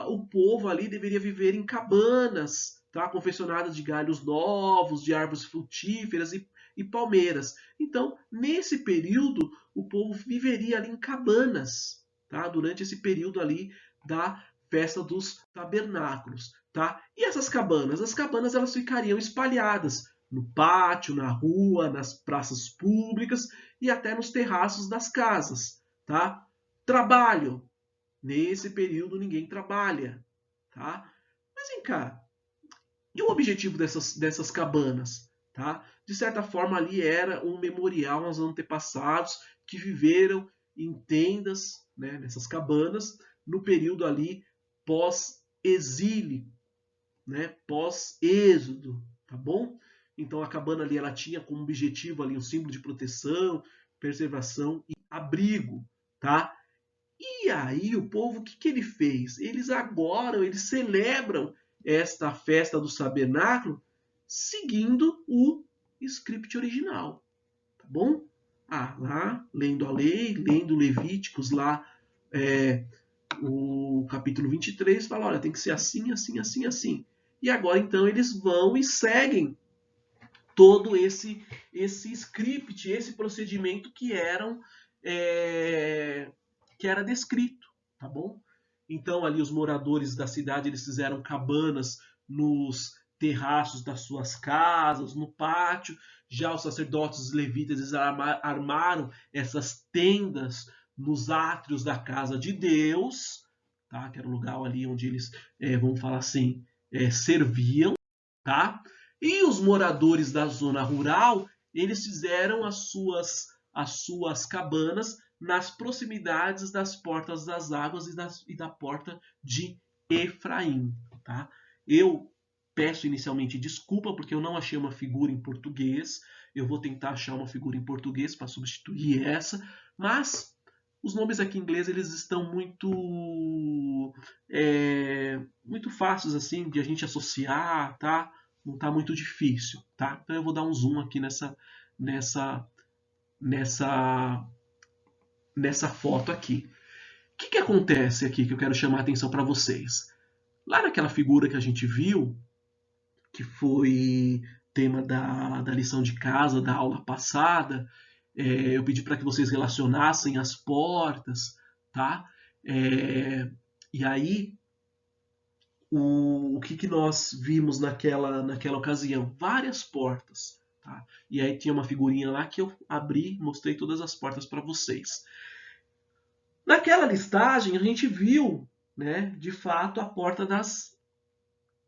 o povo ali deveria viver em cabanas, tá? Confeccionadas de galhos novos, de árvores frutíferas e palmeiras. Então, nesse período, o povo viveria ali em cabanas, tá? Durante esse período ali da festa dos tabernáculos, tá? E essas cabanas? As cabanas elas ficariam espalhadas no pátio, na rua, nas praças públicas e até nos terraços das casas, tá? Trabalho. Nesse período ninguém trabalha, tá? Mas vem cá, e o objetivo dessas cabanas? Tá? De certa forma, ali era um memorial aos antepassados que viveram em tendas, né, nessas cabanas, no período ali pós-exílio, né, pós-êxodo, tá bom? Então a cabana ali ela tinha como objetivo ali um símbolo de proteção, preservação e abrigo, tá? E aí o povo, o que ele fez? Eles celebram esta festa do tabernáculo seguindo o script original, tá bom? Lá, lendo a lei, lendo Levíticos lá, o capítulo 23, fala, olha, tem que ser assim, assim, assim, assim. E agora, então, eles vão e seguem todo esse script, esse procedimento que era descrito, tá bom? Então ali os moradores da cidade eles fizeram cabanas nos terraços das suas casas, no pátio. Já os sacerdotes levitas eles armaram essas tendas nos átrios da casa de Deus, tá? Que era o lugar ali onde eles, vamos falar assim, serviam, tá? E os moradores da zona rural eles fizeram as suas cabanas nas proximidades das portas das águas e da porta de Efraim. Tá? Eu peço inicialmente desculpa porque eu não achei uma figura em português. Eu vou tentar achar uma figura em português para substituir essa, mas os nomes aqui em inglês eles estão muito fáceis assim de a gente associar, tá? Não está muito difícil, tá? Então eu vou dar um zoom aqui nessa foto aqui. O que acontece aqui que eu quero chamar a atenção para vocês? Lá naquela figura que a gente viu, que foi tema da lição de casa, da aula passada, eu pedi para que vocês relacionassem as portas, tá? E aí, o que nós vimos naquela ocasião? Várias portas, tá? E aí tinha uma figurinha lá que eu abri, mostrei todas as portas para vocês. Naquela listagem, a gente viu, né, de fato, a porta das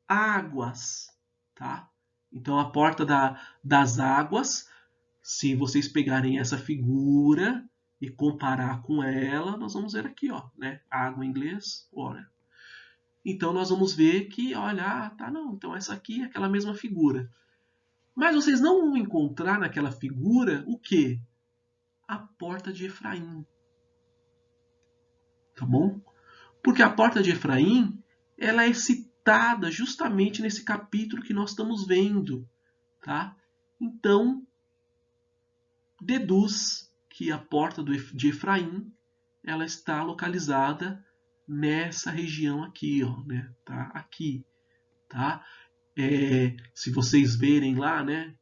águas. Tá? Então, a porta das águas, se vocês pegarem essa figura e comparar com ela, nós vamos ver aqui, ó, né? Água em inglês, water. Então, nós vamos ver que, olha, tá, não, então essa aqui é aquela mesma figura. Mas vocês não vão encontrar naquela figura o quê? a porta de Efraim. Tá bom? Porque a porta de Efraim, ela é citada justamente nesse capítulo que nós estamos vendo, tá? Então, deduz que a porta de Efraim, ela está localizada nessa região aqui, ó, né? Tá? Aqui, tá? Se vocês verem lá, né?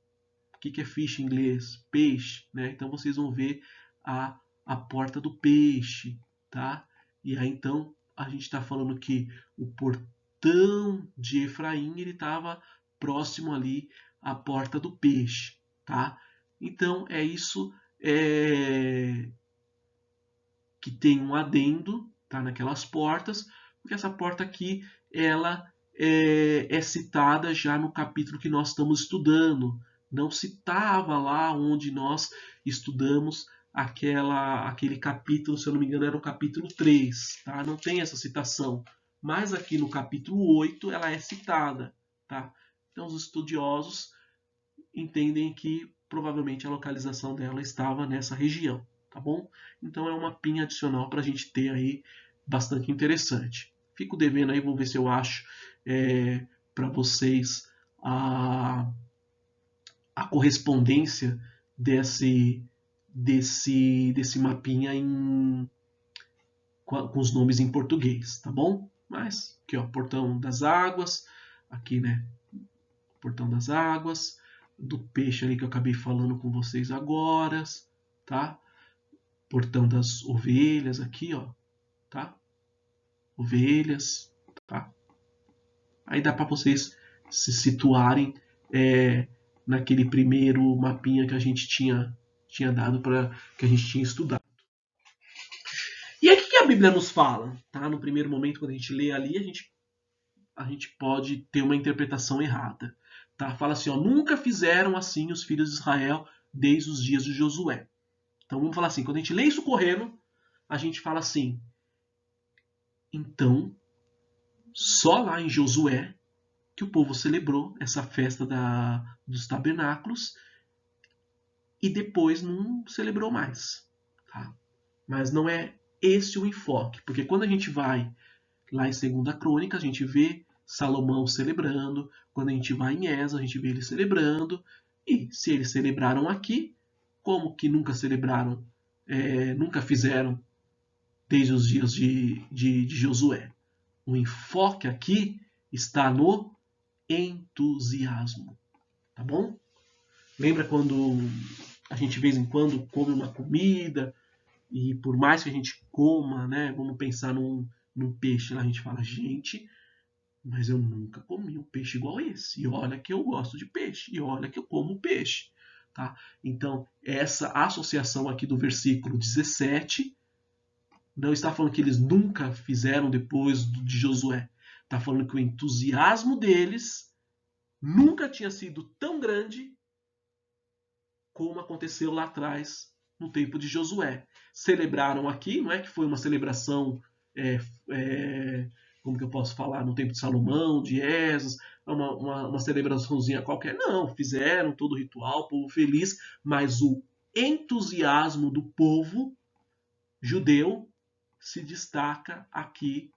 O que é fish em inglês? Peixe, né? Então vocês vão ver a porta do peixe, tá? E aí então a gente está falando que o portão de Efraim ele estava próximo ali à porta do peixe, tá? Então é isso que tem um adendo, tá? Naquelas portas, porque essa porta aqui ela é citada já no capítulo que nós estamos estudando. Não citava lá onde nós estudamos aquele capítulo, se eu não me engano, era o capítulo 3, tá? Não tem essa citação. Mas aqui no capítulo 8 ela é citada, tá? Então os estudiosos entendem que provavelmente a localização dela estava nessa região, tá bom? Então é uma pinha adicional para a gente ter aí bastante interessante. Fico devendo aí, vou ver se eu acho para vocês a correspondência desse mapinha com os nomes em português, tá bom? Mas aqui ó, Portão das Águas, aqui né, Portão das Águas, do peixe ali que eu acabei falando com vocês agora, tá? Portão das Ovelhas aqui, ó, tá? Ovelhas, tá? Aí dá para vocês se situarem naquele primeiro mapinha que a gente tinha dado para que a gente tinha estudado. E aí o que a Bíblia nos fala? Tá? No primeiro momento, quando a gente lê ali, a gente pode ter uma interpretação errada. Tá? Fala assim, ó, nunca fizeram assim os filhos de Israel desde os dias de Josué. Então vamos falar assim, quando a gente lê isso correndo, a gente fala assim, então, só lá em Josué que o povo celebrou essa festa dos tabernáculos e depois não celebrou mais. Tá? Mas não é esse o enfoque, porque quando a gente vai lá em 2 Crônica, a gente vê Salomão celebrando, quando a gente vai em Esdras, a gente vê ele celebrando, e se eles celebraram aqui, como que nunca celebraram, nunca fizeram desde os dias de Josué? O enfoque aqui está no entusiasmo, tá bom? Lembra quando a gente de vez em quando come uma comida e por mais que a gente coma, né, vamos pensar num peixe, lá a gente fala, gente, mas eu nunca comi um peixe igual esse. E olha que eu gosto de peixe, e olha que eu como peixe, tá? Então, essa associação aqui do versículo 17 não está falando que eles nunca fizeram depois de Josué. Está falando que o entusiasmo deles nunca tinha sido tão grande como aconteceu lá atrás, no tempo de Josué. Celebraram aqui, não é que foi uma celebração, como que eu posso falar, no tempo de Salomão, de Esdras, uma celebraçãozinha qualquer. Não, fizeram todo o ritual, povo feliz, mas o entusiasmo do povo judeu se destaca aqui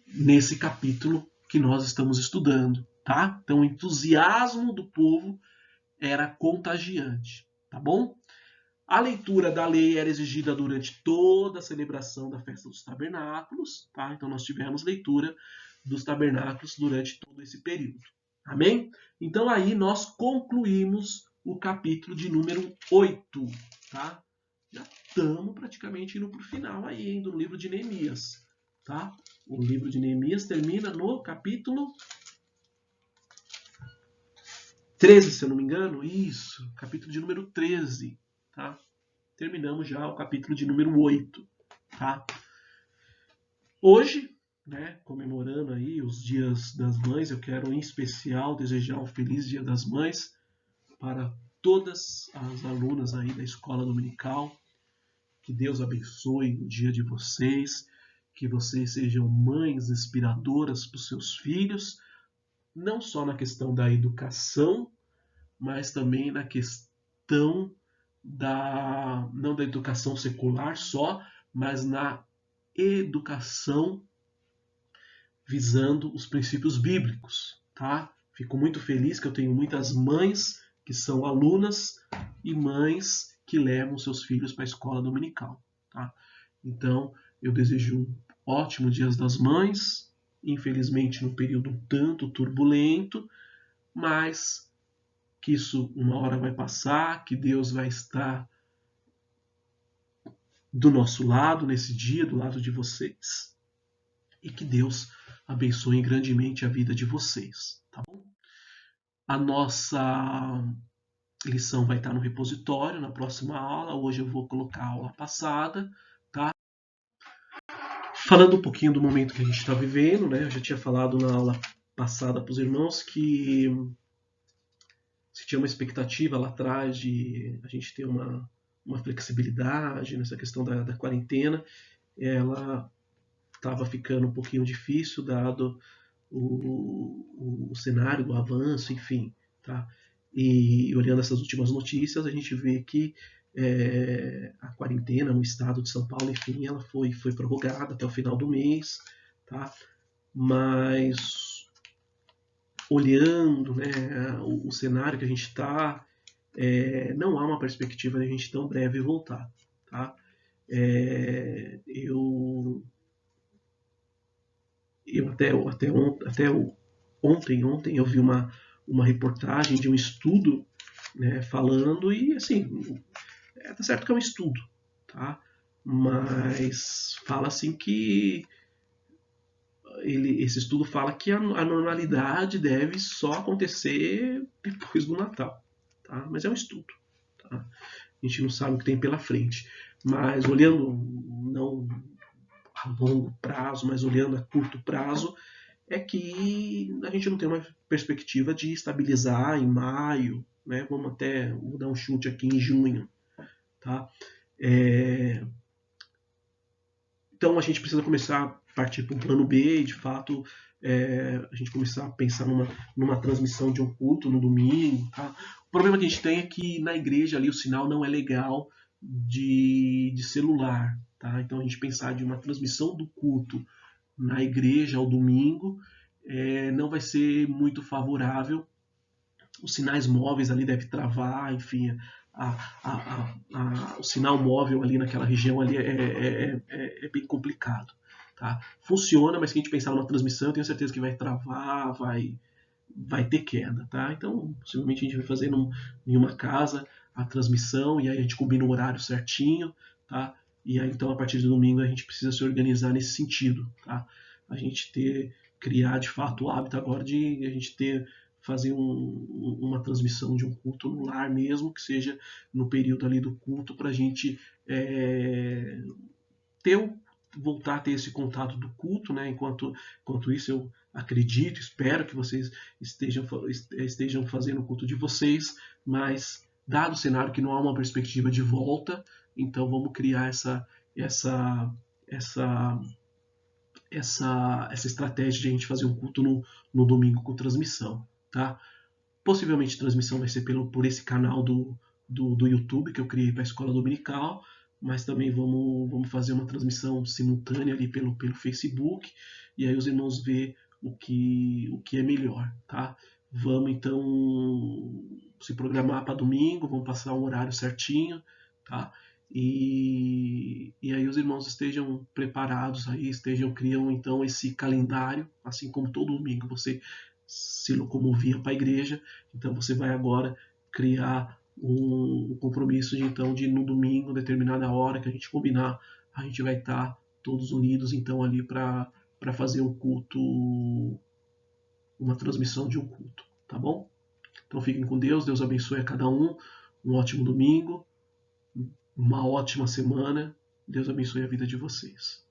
nesse capítulo que nós estamos estudando, tá? Então, o entusiasmo do povo era contagiante, tá bom? A leitura da lei era exigida durante toda a celebração da festa dos tabernáculos, tá? Então nós tivemos leitura dos tabernáculos durante todo esse período. Amém? Então aí nós concluímos o capítulo de número 8, tá? Já estamos praticamente indo para o final aí, do livro de Neemias, tá? O livro de Neemias termina no capítulo 13, se eu não me engano. Isso, capítulo de número 13, tá? Terminamos já o capítulo de número 8, tá? Hoje, né, comemorando aí os Dias das Mães, eu quero em especial desejar um feliz Dia das Mães para todas as alunas aí da escola dominical. Que Deus abençoe o dia de vocês, que vocês sejam mães inspiradoras para os seus filhos, não só na questão da educação, mas também na questão questão não da educação secular só, mas na educação visando os princípios bíblicos, tá? Fico muito feliz que eu tenho muitas mães que são alunas e mães que levam seus filhos para a escola dominical, tá? Então, eu desejo um ótimo Dia das Mães, infelizmente num período um tanto turbulento, mas que isso uma hora vai passar, que Deus vai estar do nosso lado nesse dia, do lado de vocês, e que Deus abençoe grandemente a vida de vocês, tá bom? A nossa lição vai estar no repositório na próxima aula. Hoje eu vou colocar a aula passada, tá? Falando um pouquinho do momento que a gente está vivendo, né? Eu já tinha falado na aula passada para os irmãos que se tinha uma expectativa lá atrás de a gente ter uma flexibilidade nessa questão da quarentena. Ela estava ficando um pouquinho difícil, dado o cenário do avanço, enfim. Tá? E olhando essas últimas notícias, a gente vê que a quarentena no estado de São Paulo, enfim, ela foi prorrogada até o final do mês. Tá? Mas olhando, né, o cenário que a gente está, não há uma perspectiva de a gente tão breve voltar. Tá? Eu até ontem eu vi uma reportagem de um estudo, né, falando, e assim, tá certo que é um estudo, tá? Mas fala assim que esse estudo fala que a normalidade deve só acontecer depois do Natal, tá? Mas é um estudo, tá? A gente não sabe o que tem pela frente. Mas olhando não a longo prazo, mas olhando a curto prazo, é que a gente não tem uma perspectiva de estabilizar em maio, né? Vou dar um chute aqui em junho, tá? Então a gente precisa começar a partir para um plano B e, de fato, a gente começar a pensar numa transmissão de um culto no domingo, tá? O problema que a gente tem é que na igreja ali o sinal não é legal de celular, tá? Então a gente pensar de uma transmissão do culto na igreja ao domingo não vai ser muito favorável. Os sinais móveis ali devem travar, enfim, o sinal móvel ali naquela região ali é bem complicado. Tá? Funciona, mas se a gente pensar numa transmissão, eu tenho certeza que vai travar, vai ter queda. Tá? Então, possivelmente a gente vai fazer em uma casa a transmissão e aí a gente combina o horário certinho. Tá? E aí, então, a partir do domingo, a gente precisa se organizar nesse sentido. Tá? A gente criar de fato o hábito agora de a gente fazer uma transmissão de um culto no lar mesmo, que seja no período ali do culto, para a gente voltar a ter esse contato do culto, né? Enquanto isso, eu acredito, espero que vocês estejam fazendo o culto de vocês, mas dado o cenário que não há uma perspectiva de volta, então vamos criar essa estratégia de a gente fazer um culto no domingo com transmissão, tá? Possivelmente a transmissão vai ser por esse canal do YouTube que eu criei para a escola dominical, mas também vamos fazer uma transmissão simultânea ali pelo Facebook, e aí os irmãos vê o que é melhor, tá? Vamos então se programar para domingo, vamos passar um horário certinho, tá? E aí os irmãos estejam preparados aí, criam então esse calendário, assim como todo domingo você se locomovia para a igreja, então você vai agora criar um compromisso de no domingo, determinada hora que a gente combinar, a gente vai estar todos unidos então ali para fazer um culto, uma transmissão de um culto, tá bom? Então fiquem com Deus, Deus abençoe a cada um ótimo domingo, uma ótima semana, Deus abençoe a vida de vocês.